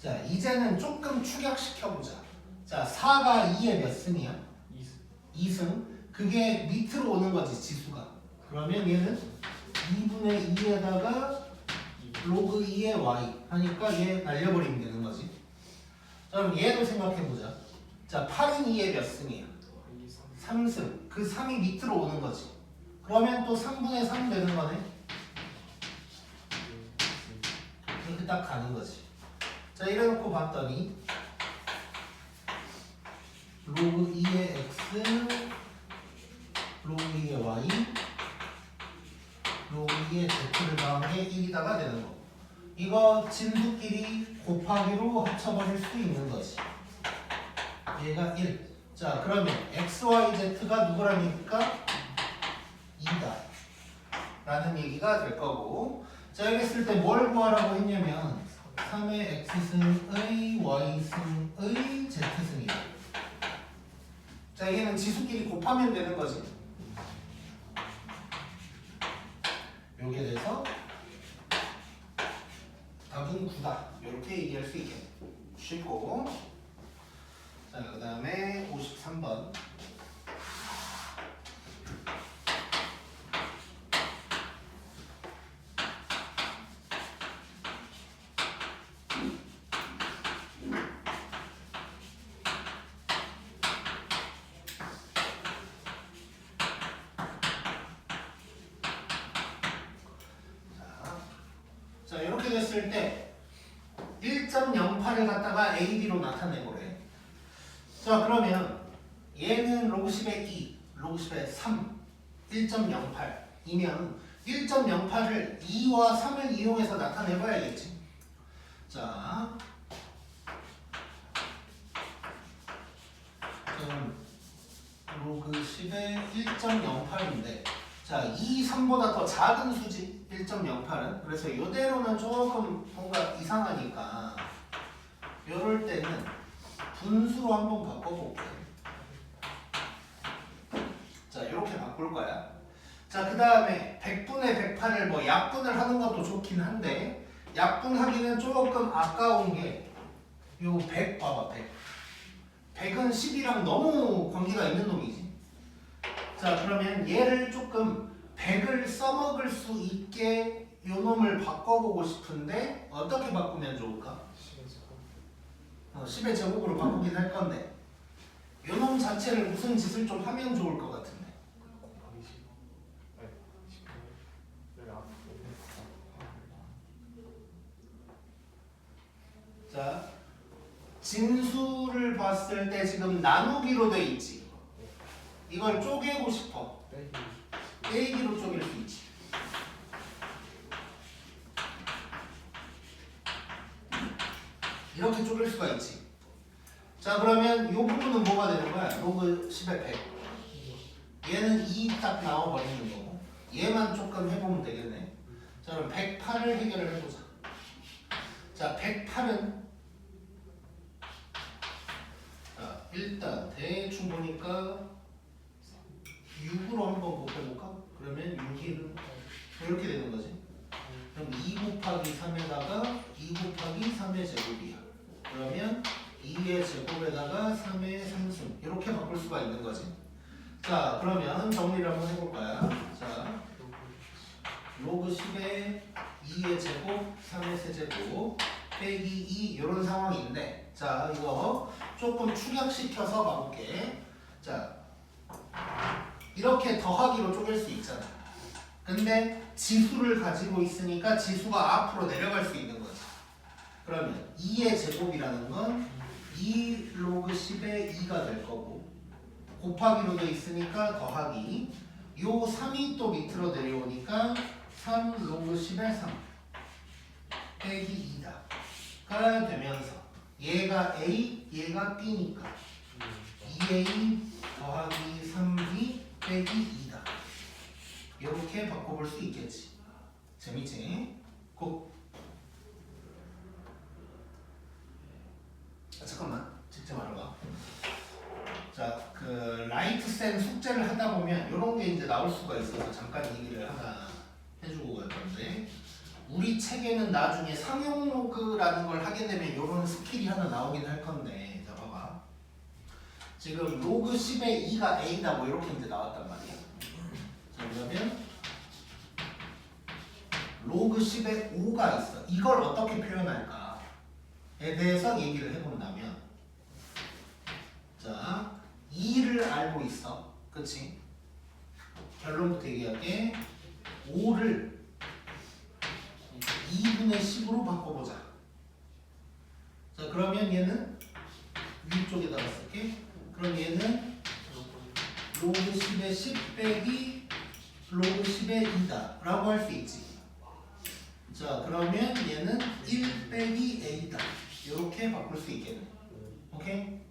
자 이제는 조금 축약시켜보자. 자 4가 2의 몇 승이야? 2승. 그게 밑으로 오는 거지 지수가. 그러면 얘는 2분의 2에다가 로그 2의 y 하니까 얘 날려버리면 되는 거지. 자 그럼 얘도 생각해보자. 자 8은 2의 몇 승이야? 3승. 그 3이 밑으로 오는 거지. 그러면 또 3분의 3 되는 거네. 이렇게 딱 가는 거지. 자 이래놓고 봤더니 로그 2의 x 로그 2의 y 로그 2의 z를 더한 게 1이다가 되는 거. 이거 진수끼리 곱하기로 합쳐버릴 수 있는 거지. 얘가 1. 자 그러면 x, y, z가 누구라니까? 2다 라는 얘기가 될 거고. 자 여기 했을 때 뭘 구하라고 했냐면 3의 x승의 y승의 z승이다. 자 얘는 지수끼리 곱하면 되는 거지. 요게 돼서 답은 9다 이렇게 얘기할 수 있겠네. 쉽고. 자 그 다음에 53번. 자 이렇게 됐을 때 1.08을 갖다가 AB로 나타내보래. 자 그러면 얘는 로그 10의 2, 로그 10의 3, 1.08이면 1.08을 2와 3을 이용해서 나타내봐야겠지. 자 그럼 로그 10의 1.08인데 자 2, 3보다 더 작은 수지 1.08은. 그래서 이대로는 조금 뭔가 이상하니까 이럴 때는 분수로 한번 바꿔볼게. 자 이렇게 바꿀 거야. 자 그 다음에 100분의 108을 뭐 약분을 하는 것도 좋긴 한데 약분하기는 조금 아까운 게 요 100 봐봐. 100은 10이랑 너무 관계가 있는 놈이지. 자 그러면 얘를 조금 100을 써먹을 수 있게 요 놈을 바꿔보고 싶은데 어떻게 바꾸면 좋을까? 10의 제곱으로 바꾸긴 할 건데 요 놈 자체를 무슨 짓을 좀 하면 좋을 것 같은데. 자 진수를 봤을 때 지금 나누기로 돼 있지. 이걸 쪼개고 싶어. 빼기로 쪼갤 수 있지. 이렇게 쪼갤 수가 있지. 자 그러면 이 부분은 뭐가 되는 거야? 로그 10의 100. 얘는 2 딱 나와버리는 거고 얘만 조금 해보면 되겠네. 자 그럼 108을 해결을 해보자. 자 108은 자 일단 대충 보니까 6으로 한번 곱해볼까? 그러면 6은 이렇게 되는 거지. 그럼 2 곱하기 3에다가 2 곱하기 3의 제곱이야. 그러면 2의 제곱에다가 3의 3승 이렇게 바꿀 수가 있는 거지. 자 그러면 정리를 한번 해볼 거야. 자 로그 10의 2의 제곱 3의 세제곱 빼기 2 이런 상황인데 자 이거 조금 축약시켜서 가볼게. 자 이렇게 더하기로 쪼갤 수 있잖아. 근데 지수를 가지고 있으니까 지수가 앞으로 내려갈 수 있는 거지. 그러면 2의 제곱이라는 건 2 로그 10의 2가 될 거고 곱하기로 돼 있으니까 더하기 요 3이 또 밑으로 내려오니까 3 로그 10의 3 빼기 2가 되면서 얘가 A, 얘가 B니까 2A 더하기 3B 빼기 2다. 이렇게 바꿔볼 수 있겠지. 재밌지? 고. 잠깐만, 직접 알아봐. 자, 그 라이트쌤 숙제를 하다 보면 이런 게 이제 나올 수가 있어서 잠깐 얘기를 하나 해주고 갈 건데, 우리 책에는 나중에 상용 로그라는 걸 하게 되면 이런 스킬이 하나 나오긴 할 건데, 자 봐봐. 지금 로그 10의 2가 A다 뭐 이렇게 이제 나왔단 말이야. 자 그러면 로그 10의 5가 있어. 이걸 어떻게 표현할까에 대해서 얘기를 해본다면, 자 2를 알고 있어. 그치? 결론부터 얘기할게. 5를 2분의 10으로 바꿔보자. 자 그러면 얘는 위쪽에다가 쓸게. 그럼 얘는 로그 10의 10 빼기 로그 10의 2다 라고 할 수 있지. 자 그러면 얘는 1 빼기 A다 이렇게 바꿀 수 있겠네. 오케이?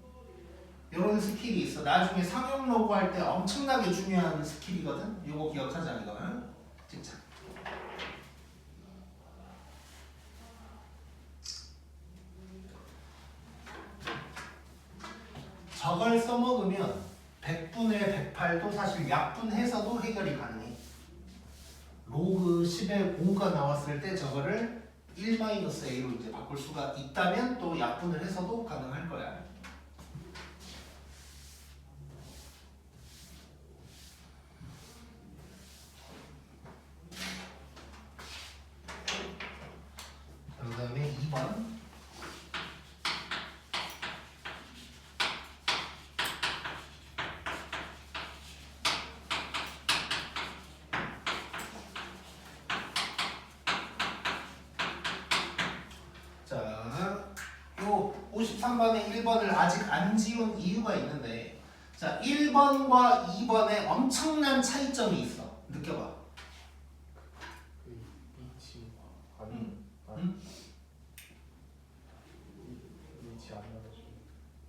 이런 스킬이 있어. 나중에 상용 로그 할 때 엄청나게 중요한 스킬이거든. 이거 기억하자 이거는. 찍자. 저걸 써먹으면 100분의 108도 사실 약분해서도 해결이 가능해. 로그 10의 5가 나왔을 때 저거를 1-A로 이제 바꿀 수가 있다면 또 약분을 해서도 가능할 거야. 그 다음에 2번. 자, 요 53번에 1번을 아직 안 지운 이유가 있는데, 자 1번과 2번에 엄청난 차이점이 있어. 느껴봐. 위치 응. 안 응? 위치 안 나가지고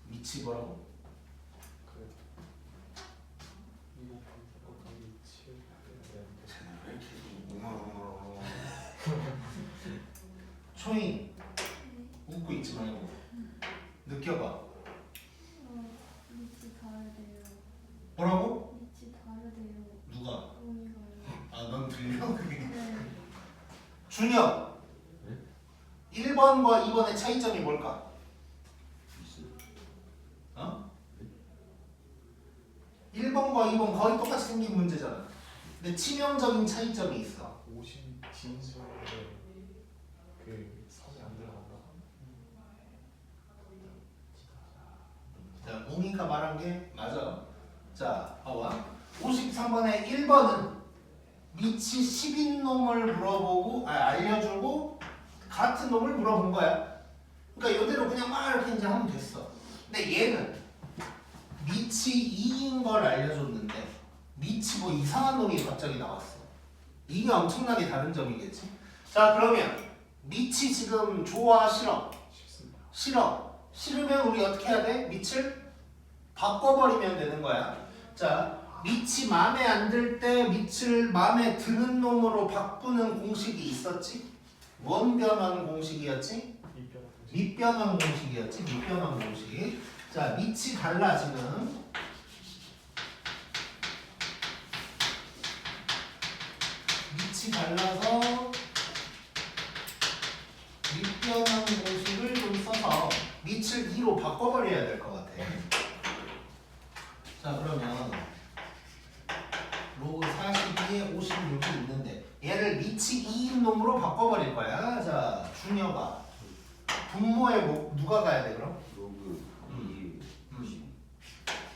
위치 뭐라고? 그 이거 위치 왜 이렇게 초인 웃고 있지 말고 느껴봐. 위치 다르대요. 뭐라고? 위치 다르대요. 누가? 언니가요. 아 넌 들려? 그게 네. 준혁 1번과 2번의 차이점이 뭘까? 어? 1번과 2번 거의 똑같이 생긴 문제잖아. 근데 치명적인 차이점이 있어. 50 진수에 그 선이 안 들어간다. 자, 웅이가 말한 게 맞아. 자, 봐봐. 53번에 1번은 밑이 10인 놈을 물어보고, 알려주고 같은 놈을 물어본 거야. 그러니까 이대로 그냥 막 이렇게 이제 하면 됐어. 근데 얘는 밑이 2인 걸 알려줬는데 밑이 뭐 이상한 놈이 갑자기 나왔어. 이게 엄청나게 다른 점이겠지. 자, 그러면 밑이 지금 좋아 싫어? 쉽습니다. 싫어. 싫으면 우리 어떻게 해야 돼? 밑을 바꿔버리면 되는 거야. 자, 밑이 마음에 안 들 때 밑을 마음에 드는 놈으로 바꾸는 공식이 있었지? 뭔 변환 공식이었지? 이변 공식. 밑변환 공식이었지? 밑변환 공식. 자, 밑이 달라 지금. 밑이 달라서 밑변환 공식을 좀 써서 밑을 2로 바꿔버려야 될 것 같아. 자, 그러면 로그 42에 56이 있는데 얘를 밑이 2인 놈으로 바꿔버릴 거야. 자, 준혁아 분모에 뭐, 누가 가야 돼 그럼? 로그 2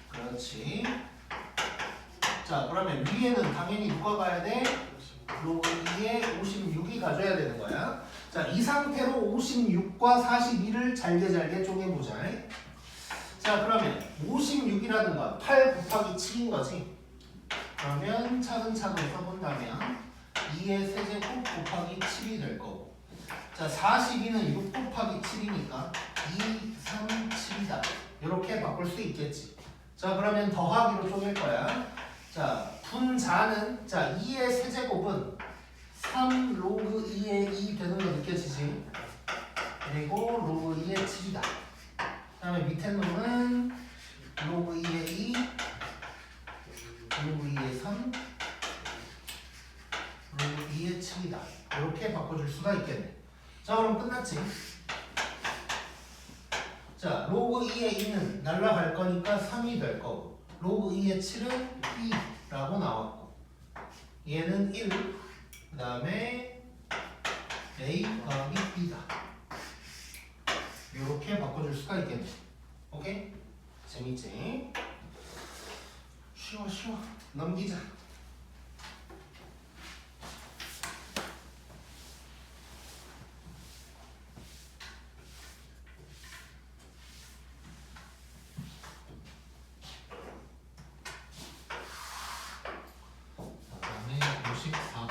그렇지. 자, 그러면 위에는 당연히 누가 가야 돼? 로그 2에 56이 가져야 되는 거야. 자, 이 상태로 56과 42를 잘게 쪼개보자. 자, 그러면 56이라는 건 8 곱하기 7인 거지. 그러면 차근차근 써본다면 2의 세제곱 곱하기 7이 될 거고, 자 42는 6 곱하기 7이니까 2, 3, 7이다. 이렇게 바꿀 수 있겠지. 자 그러면 더하기로 쪼갤 거야. 자 분자는 자 2의 세제곱은 3 로그 2의 2 되는 거 느껴지지? 그리고 로그 2의 7이다. 그 다음에 밑에 놈은 로그 2의 2 로그 2의 3 로그 2의 7이다. 이렇게 바꿔줄 수가 있겠네. 자 그럼 끝났지? 자 로그 2의 2는 날라갈 거니까 3이 될 거고, 로그 2의 7은 B라고 나왔고, 얘는 1, 그 다음에 A 더하기 B다. 이렇게 바꿔줄 수가 있겠네. 오케이? 재밌지? 쉬워 넘기자. 다음에 54번.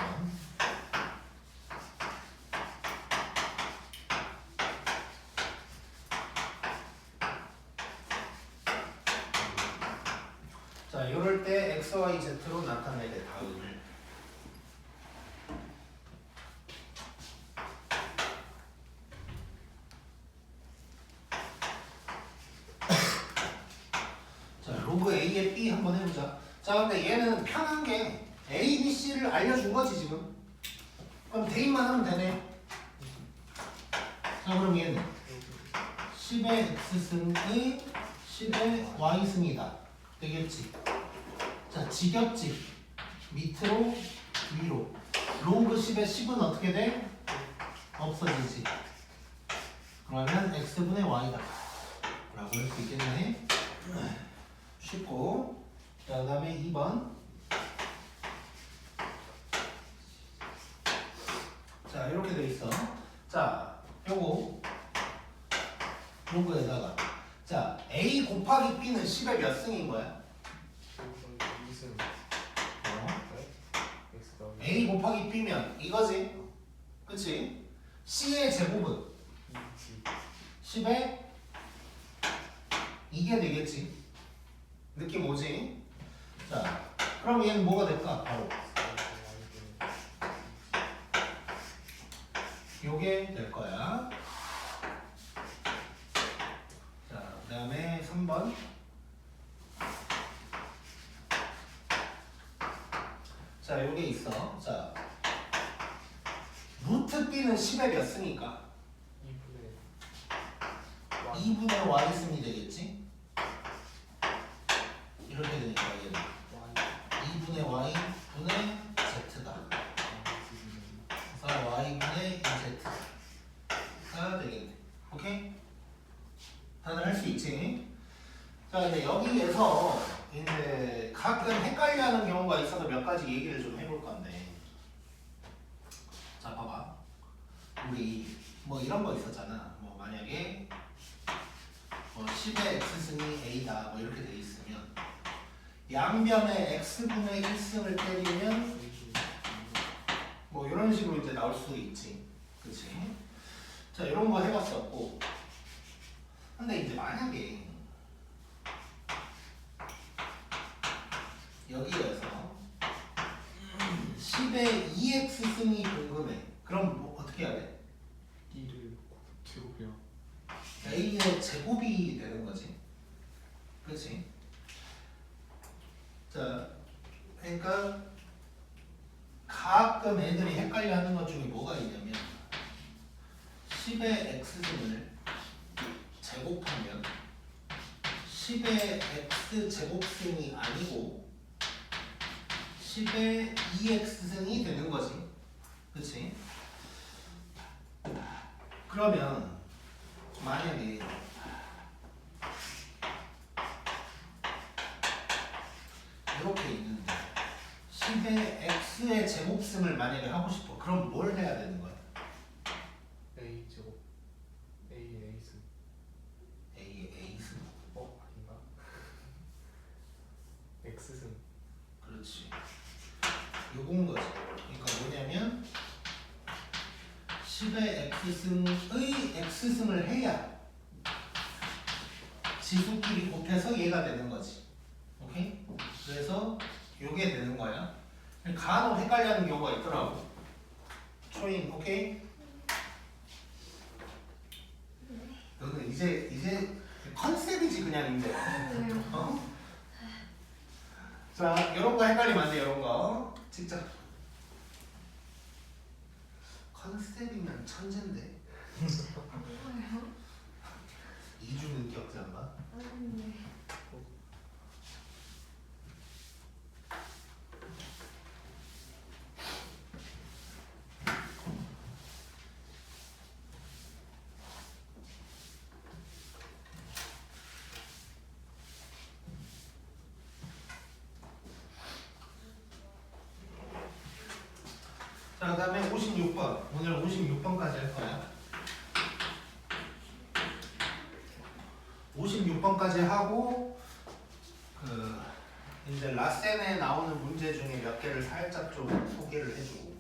자, 이럴 때 x, y, z로 나타내래 다음을. 자, 로그 a의 b 한번 해보자. 자, 근데 얘는 편한 게 a, b, c를 알려준 거지 지금. 그럼 대입만 하면 되네. 자, 그럼 얘는 10의 x승이 10의 y승이다. 되겠지? 자, 지겹지? 밑으로 위로. 로그 10의 10은 어떻게 돼? 없어지지. 그러면 x분의 y다 라고 할 수 있겠네. 쉽고. 자, 그 다음에 2번. 자, 이렇게 돼 있어. 자, 요거 로그에다가 자, a 곱하기 b는 10의 몇 승인 거야? 2승. X 더하기 a 곱하기 b면 이거지? 그치? c의 제곱은 2G. 10에 이게 되겠지? 느낌 오지? 자, 그럼 얘는 뭐가 될까? 바로 요게 될 거야. 자, 그 다음에 3번. 자, 요게 있어. 자, 루트 b는 10의 몇 승이니까? 2분의 y승이 되겠지? 이렇게 되니까 얘는 2분의 y분의 z다. 그래서 y분의 2z가 되겠네. 오케이? 다들 할 수 있지? 자, 근데 여기에서 이제 가끔 헷갈려하는 경우가 있어서 몇 가지 얘기를 좀 해볼 건데, 자, 봐봐. 우리 뭐 이런 거 있었잖아. 뭐 만약에 뭐 10의 x승이 a다 뭐 이렇게 돼 있으면 양변에 x분의 1승을 때리면 뭐 이런 식으로 이제 나올 수 있지. 그치? 자, 이런 거 해봤었고, 근데 이제 만약에 여기에서 10의 2x승이 궁금해. 그럼 뭐 어떻게 해야 돼? D를 제곱이요. a의 제곱이 되는 거지. 그치? 자, 그러니까 가끔 애들이 헷갈려 하는 것 중에 뭐가 있냐면 10의 x승을 제곱하면 10의 x 제곱승이 아니고 10의 2x승이 되는 거지. 그치? 그러면 만약에 이렇게 있는데 10의 x x의 제곱승을 만약에 하고 싶어. 그럼 뭘 해야 되는 거야? A 제곱 A A승 a의 a승. 아닌가? X승 그렇지. 요건 거지. 그러니까 뭐냐면 10의 x승의 x승을 해야 지수끼리 곱해서 얘가 되는 거지. 오케이? 그래서 요게 되는 거야. 간혹 헷갈려하는 경우가 있더라고. 초인, 오케이? 너는 이제 컨셉이지 그냥 이제. 어? 자, 이런 거 헷갈리면 안 돼. 이런 거 진짜 컨셉이면 천재인데. 뭐예요? 이중은 기억자인가? 아닌데. 자, 그 다음에 56번. 오늘 56번까지 할 거야. 56번까지 하고 이제 라센에 나오는 문제 중에 몇 개를 살짝 좀 소개를 해주고.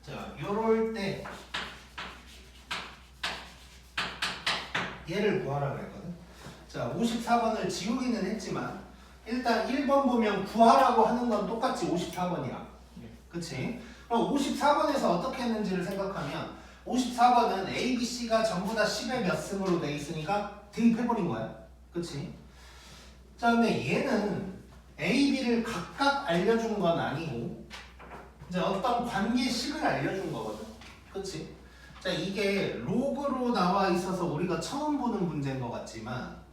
자, 요럴 때 얘를 구하라 그랬거든. 자, 54번을 지우기는 했지만 일단 1번 보면 구하라고 하는 건 똑같지. 54번이랑. 그치? 그럼 54번에서 어떻게 했는지를 생각하면 54번은 A, B, C가 전부 다 10의 몇 승으로 돼 있으니까 대입해버린 거야. 그치? 자, 근데 얘는 A, B를 각각 알려준 건 아니고 이제 어떤 관계식을 알려준 거거든. 그치? 자, 이게 로그로 나와 있어서 우리가 처음 보는 문제인 것 같지만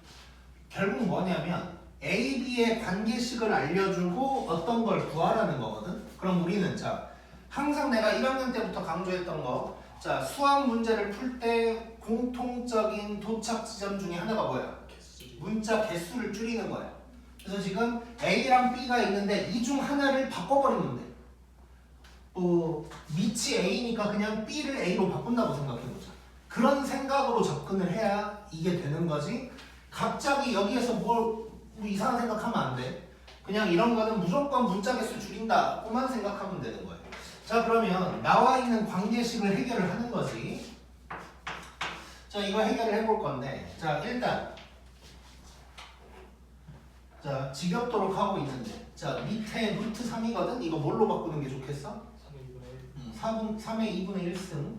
결국 뭐냐면 A, B의 관계식을 알려주고 어떤 걸 구하라는 거거든. 그럼 우리는 자, 항상 내가 1학년 때부터 강조했던 거, 자, 수학 문제를 풀 때 공통적인 도착 지점 중에 하나가 뭐야? 문자 개수를 줄이는 거야. 그래서 지금 A랑 B가 있는데 이 중 하나를 바꿔버리면 돼. 밑이 A니까 그냥 B를 A로 바꾼다고 생각해보자. 그런 생각으로 접근을 해야 이게 되는 거지. 갑자기 여기에서 뭐 이상한 생각하면 안 돼. 그냥 이런 거는 무조건 문자 개수 줄인다고만 생각하면 되는 거예요. 자, 그러면 나와 있는 관계식을 해결을 하는 거지. 자, 이거 해결을 해볼 건데, 자, 일단 자, 지겹도록 하고 있는데, 자, 밑에 루트 3이거든? 이거 뭘로 바꾸는 게 좋겠어? 3의 2분의 1승.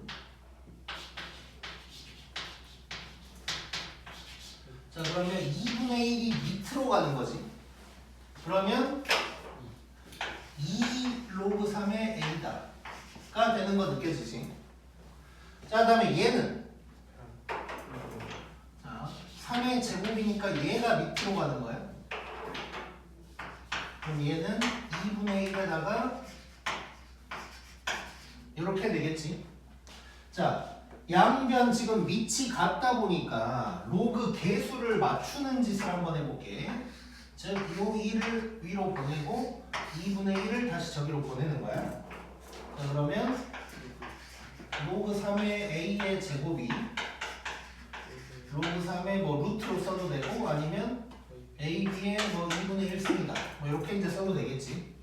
자, 그러면 2분의 1이 밑으로 가는 거지. 그러면 2 로그 3의 A다 가 되는 거 느껴지지? 자, 그 다음에 얘는 자, 3의 제곱이니까 얘가 밑으로 가는 거야. 그럼 얘는 2분의 1에다가 이렇게 되겠지. 자, 양변 지금 밑이 같다 보니까 로그 개수를 맞추는 짓을 한번 해볼게. 즉, 요 1을 위로 보내고 2분의 1을 다시 저기로 보내는 거야. 자, 그러면 로그 3의 A의 제곱이 로그 3의 뭐 루트로 써도 되고 아니면 AB의 뭐 2분의 1승이다. 뭐 이렇게 이제 써도 되겠지.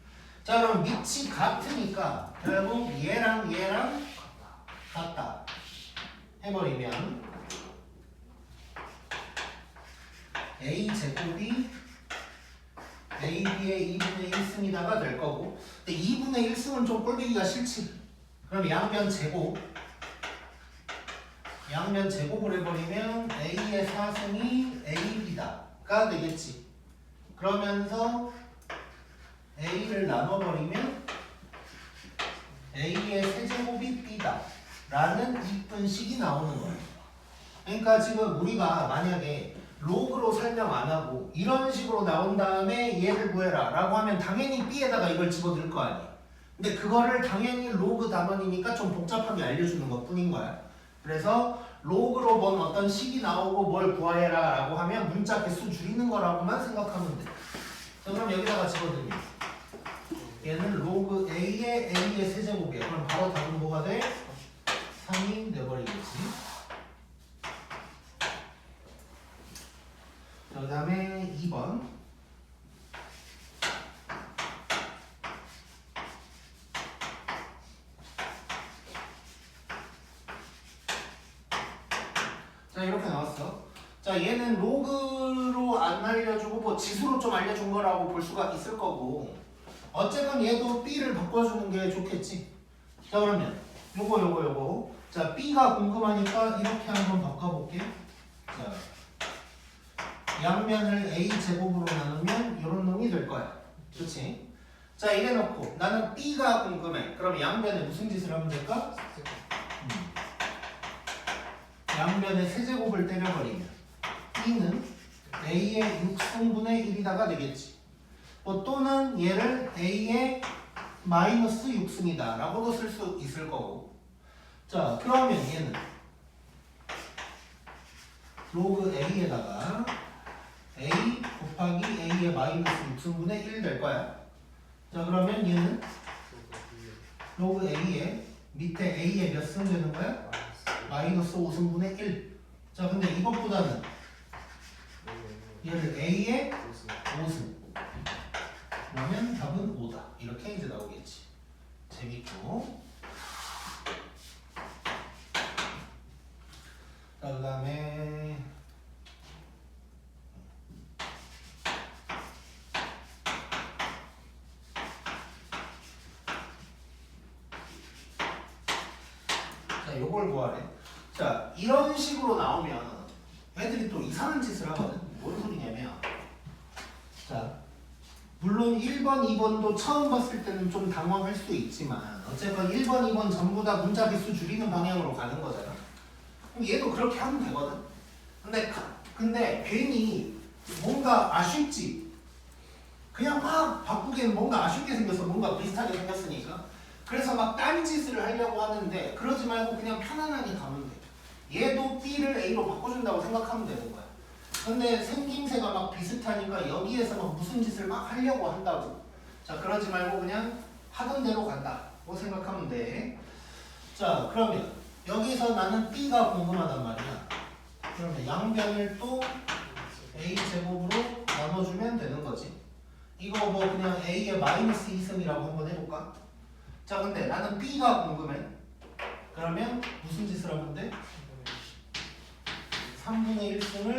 자, 그럼 밑이 같으니까 결국 얘랑 같다 해버리면 A 제곱이 AB의 2분의 1승이다가 될 거고, 근데 2분의 1승은 좀 꼴보기가 싫지. 그럼 양변 제곱을 해버리면 A의 4승이 AB다가 되겠지. 그러면서 A를 나눠버리면 A의 세제곱이 B다 라는 이쁜 식이 나오는 거예요. 그러니까 지금 우리가 만약에 로그로 설명 안 하고 이런 식으로 나온 다음에 얘를 구해라 라고 하면 당연히 B에다가 이걸 집어넣을 거 아니에요. 근데 그거를 당연히 로그 단원이니까 좀 복잡하게 알려주는 것 뿐인 거야. 그래서 로그로 뭔 어떤 식이 나오고 뭘 구하해라 라고 하면 문자 개수 줄이는 거라고만 생각하면 돼. 자, 그럼 여기다가 집어넣으면 얘는 로그 A의 세제곱이야. 그럼 바로 답은 뭐가 돼? 3이 돼버리겠지. 그 다음에 2번. 자, 이렇게 나왔어. 자, 얘는 로그로 안 알려주고 뭐 지수로 좀 알려준 거라고 볼 수가 있을 거고, 어쨌건 얘도 B를 바꿔주는 게 좋겠지. 자, 그러면 요거 자, B가 궁금하니까 이렇게 한번 바꿔볼게. 자, 양면을 A 제곱으로 나누면 이런 놈이 될 거야. 그렇지? 자, 이래 놓고 나는 B가 궁금해. 그럼 양변에 무슨 짓을 하면 될까? 양변에 세제곱을 때려버리면 B는 A의 6승분의 1이다가 되겠지. 뭐 또는 얘를 A의 마이너스 6승이다 라고도 쓸 수 있을 거고. 자, 그러면 얘는 로그 A에다가 A 곱하기 A의 마이너스 6승분의 1 될 거야. 자, 그러면 얘는 로그 A의 밑에 A의 몇 승 되는 거야? 마이너스 5승분의 1. 자, 근데 이것보다는 얘를 A의 5승. 그러면 답은 5다. 이렇게 이제 나오겠지. 재밌고. 자, 그 다음에 자, 요걸 구하래. 자, 이런 식으로 나오면 애들이 또 이상한 짓을 하거든. 뭔 소리냐면, 자, 물론 1번, 2번도 처음 봤을 때는 좀 당황할 수 있지만 어쨌건 1번, 2번 전부 다 문자 개수 줄이는 방향으로 가는 거잖아. 그럼 얘도 그렇게 하면 되거든. 근데 괜히 뭔가 아쉽지. 그냥 막 바꾸기엔 뭔가 아쉽게 생겼어. 뭔가 비슷하게 생겼으니까. 그래서 막 딴짓을 하려고 하는데 그러지 말고 그냥 편안하게 가면 돼. 얘도 B를 A로 바꿔준다고 생각하면 되는 거야. 근데 생김새가 막 비슷하니까 여기에서 막 무슨 짓을 막 하려고 한다고. 자, 그러지 말고 그냥 하던 대로 간다고 생각하면 돼. 자, 그러면 여기서 나는 B가 궁금하단 말이야. 그러면 양변을 또 A 제곱으로 나눠주면 되는 거지. 이거 뭐 그냥 A의 마이너스 2승이라고 한번 해볼까? 자, 근데 나는 B가 궁금해. 그러면 무슨 짓을 하면 돼? 3분의 1승을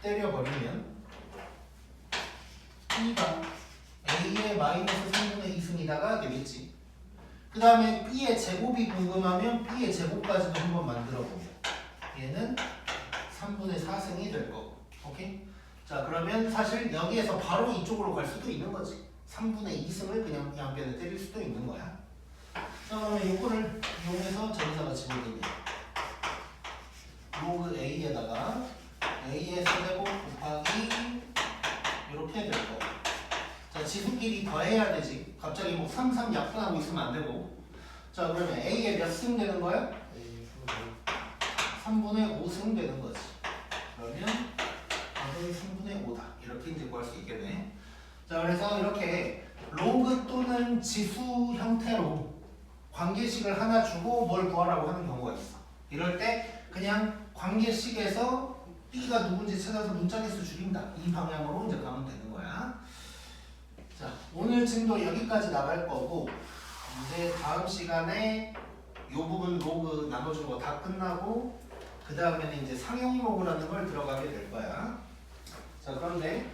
때려버리면 B가 A의 마이너스 3분의 2승이다가 되겠지. 그 다음에 B의 제곱이 궁금하면 B의 제곱까지도 한번 만들어보면 얘는 3분의 4승이 될 거고. 오케이? 자, 그러면 사실 여기에서 바로 이쪽으로 갈 수도 있는 거지. 3분의 2승을 그냥 양변에 때릴 수도 있는 거야. 자, 그러면 이거를 이용해서 저기다가 집어넣으면 로그 A에다가 A의 세제곱 곱하기 이렇게 될 거. 자, 지수끼리 더해야 되지. 갑자기 뭐 3, 3 약분하고 있으면 안 되고. 자, 그러면 A의 몇 승 되는 거야? 3분의 5승 되는 거지. 그러면 답은 3분의 5다. 이렇게 이제 구할 수 있겠네. 자, 그래서 이렇게 로그 또는 지수 형태로 관계식을 하나 주고 뭘 구하라고 하는 경우가 있어. 이럴 때 그냥 관계식에서 B가 누군지 찾아서 문자개수 줄인다. 이 방향으로 이제 가면 되는 거야. 자, 오늘 진도 여기까지 나갈 거고 이제 다음 시간에 이 부분 로그 나눠주는 거 다 끝나고 그 다음에는 이제 상용 로그라는 걸 들어가게 될 거야. 자, 그런데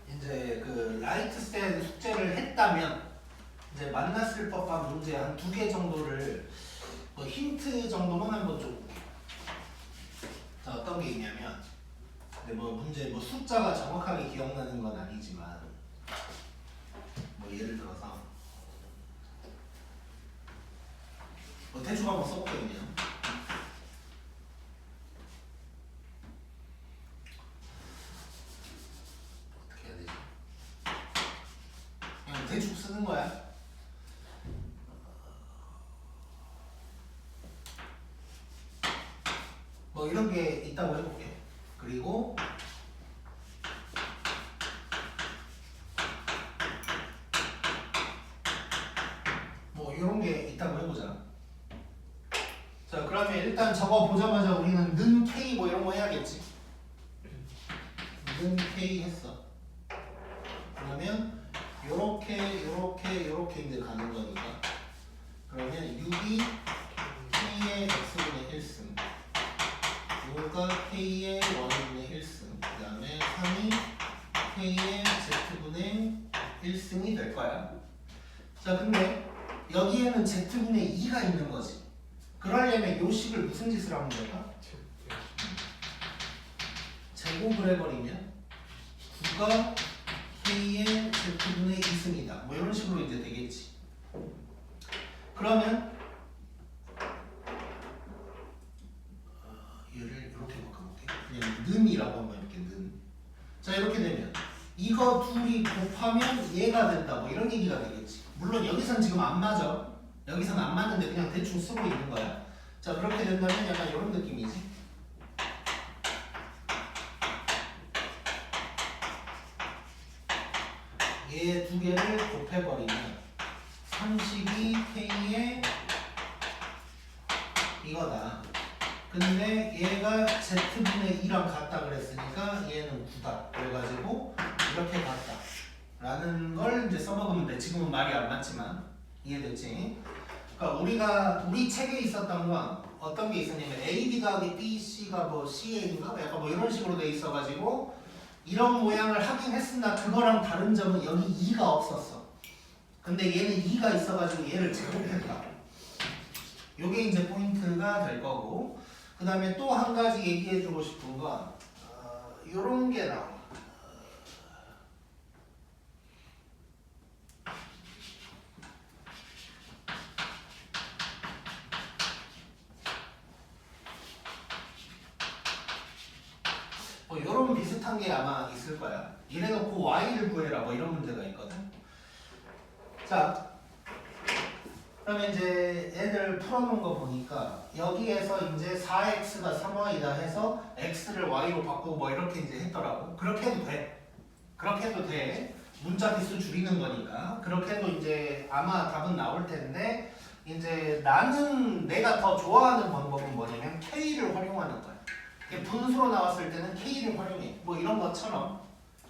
이제 그 라이트스텐 숙제를 했다면 이제 만났을 법한 문제 한 2개 정도를 뭐 힌트 정도만 한번 줘볼게. 자, 어떤 게 있냐면, 근데 뭐 문제 뭐 숫자가 정확하게 기억나는 건 아니지만, 뭐 예를 들어서 뭐 대충 한번 써볼게 그냥. 어떻게 해야 되지? 대충 쓰는 거야. 뭐 이런 게 있다고 해볼게. 그리고 뭐 이런 게 있다고 해보자. 자, 그러면 일단 저거 보자마자 우리는 는 K 뭐 이런 거 해야겠지. 는 K 했어. 그러면 요렇게 이제 가는 거니까. 그러면 6이 K의 X분의 1승, 5가 K의 Y분의 1승, 그 다음에 3이 K의 Z분의 1승이 될 거야. 자, 근데 여기에는 Z분의 2가 있는 거지. 그러려면 요 식을 무슨 짓을 하면 될까? 제곱을 해버리면 9가 K의 Z분의 2승이다. 뭐 이런 식으로 이제 되겠지. 그러면 얘를 이렇게 바꿔볼게. 그냥 는이라고 한번 이렇게 는. 자, 이렇게 되면 이거 둘이 곱하면 얘가 된다. 뭐 이런 얘기가 되겠지. 물론 여기선 지금 안 맞아. 여기선 안 맞는데 그냥 대충 쓰고 있는 거야. 자, 그렇게 된다면 약간 이런 느낌이지. 얘 두 개를 곱해버리면 30이 K의 이거다. 근데 얘가 Z분의 2랑 같다 그랬으니까 얘는 9다. 그래가지고 이렇게 같다. 라는 걸 이제 써먹으면 돼. 지금은 말이 안 맞지만 이해됐지? 그러니까 우리 책에 있었던 건 어떤 게 있었냐면 AB 더하기 BC가 뭐 CA인가? 약간 뭐 이런 식으로 돼 있어가지고 이런 모양을 하긴 했으나 그거랑 다른 점은 여기 2가 없었어. 근데 얘는 2가 있어가지고 얘를 제곱했다. 요게 이제 포인트가 될 거고, 그 다음에 또 한 가지 얘기해주고 싶은 건 요런 게 나와. 뭐 이런 비슷한 게 아마 있을 거야. 이래놓고 y를 구해라 뭐 이런 문제가 있거든. 자, 그러면 이제 애들 풀어놓은 거 보니까 여기에서 이제 4x가 3y다 해서 x를 y로 바꾸고 뭐 이렇게 이제 했더라고. 그렇게 해도 돼. 그렇게 해도 돼. 문자 개수 줄이는 거니까. 그렇게 해도 이제 아마 답은 나올 텐데, 이제 나는 내가 더 좋아하는 방법은 뭐냐면 k를 활용하는 거야. 분수로 나왔을 때는 k를 활용해. 뭐 이런 것처럼.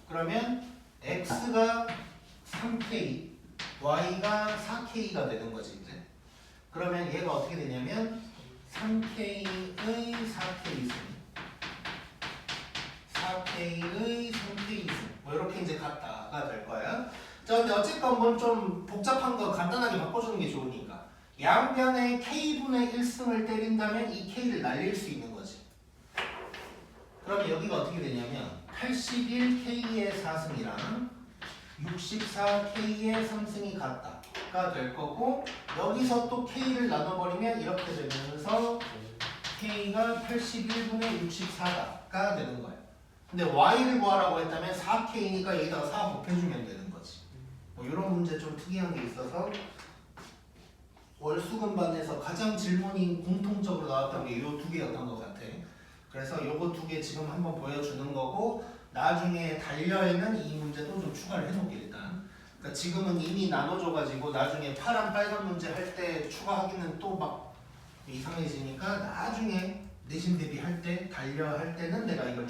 그러면 x가 3k, y가 4k가 되는 거지 이제. 그러면 얘가 어떻게 되냐면 3k의 4k승, 4k의 3k승, 뭐 이렇게 이제 같다가 될 거야. 자, 근데 어쨌건 뭐 좀 복잡한 거 간단하게 바꿔주는 게 좋으니까 양변에 k분의 1승을 때린다면 이 k를 날릴 수 있는 거지. 그러면 여기가 어떻게 되냐면 81K의 4승이랑 64K의 3승이 같다가 될 거고, 여기서 또 K를 나눠버리면 이렇게 되면서 K가 81분의 64가 되는 거예요. 근데 Y를 구하라고 했다면 4K니까 여기다가 4 곱해주면 되는 거지. 뭐 이런 문제 좀 특이한 게 있어서 월수금반에서 가장 질문이 공통적으로 나왔던 게 이 두 개였던 것 같아. 그래서 요거 두 개 지금 한번 보여주는 거고, 나중에 단려에는 이 문제도 좀 추가를 해놓을게 일단. 그러니까 지금은 이미 나눠줘가지고 나중에 파란 빨간 문제 할 때 추가하기는 또 막 이상해지니까 나중에 내신 대비 할 때 단려 할 때는 내가 이걸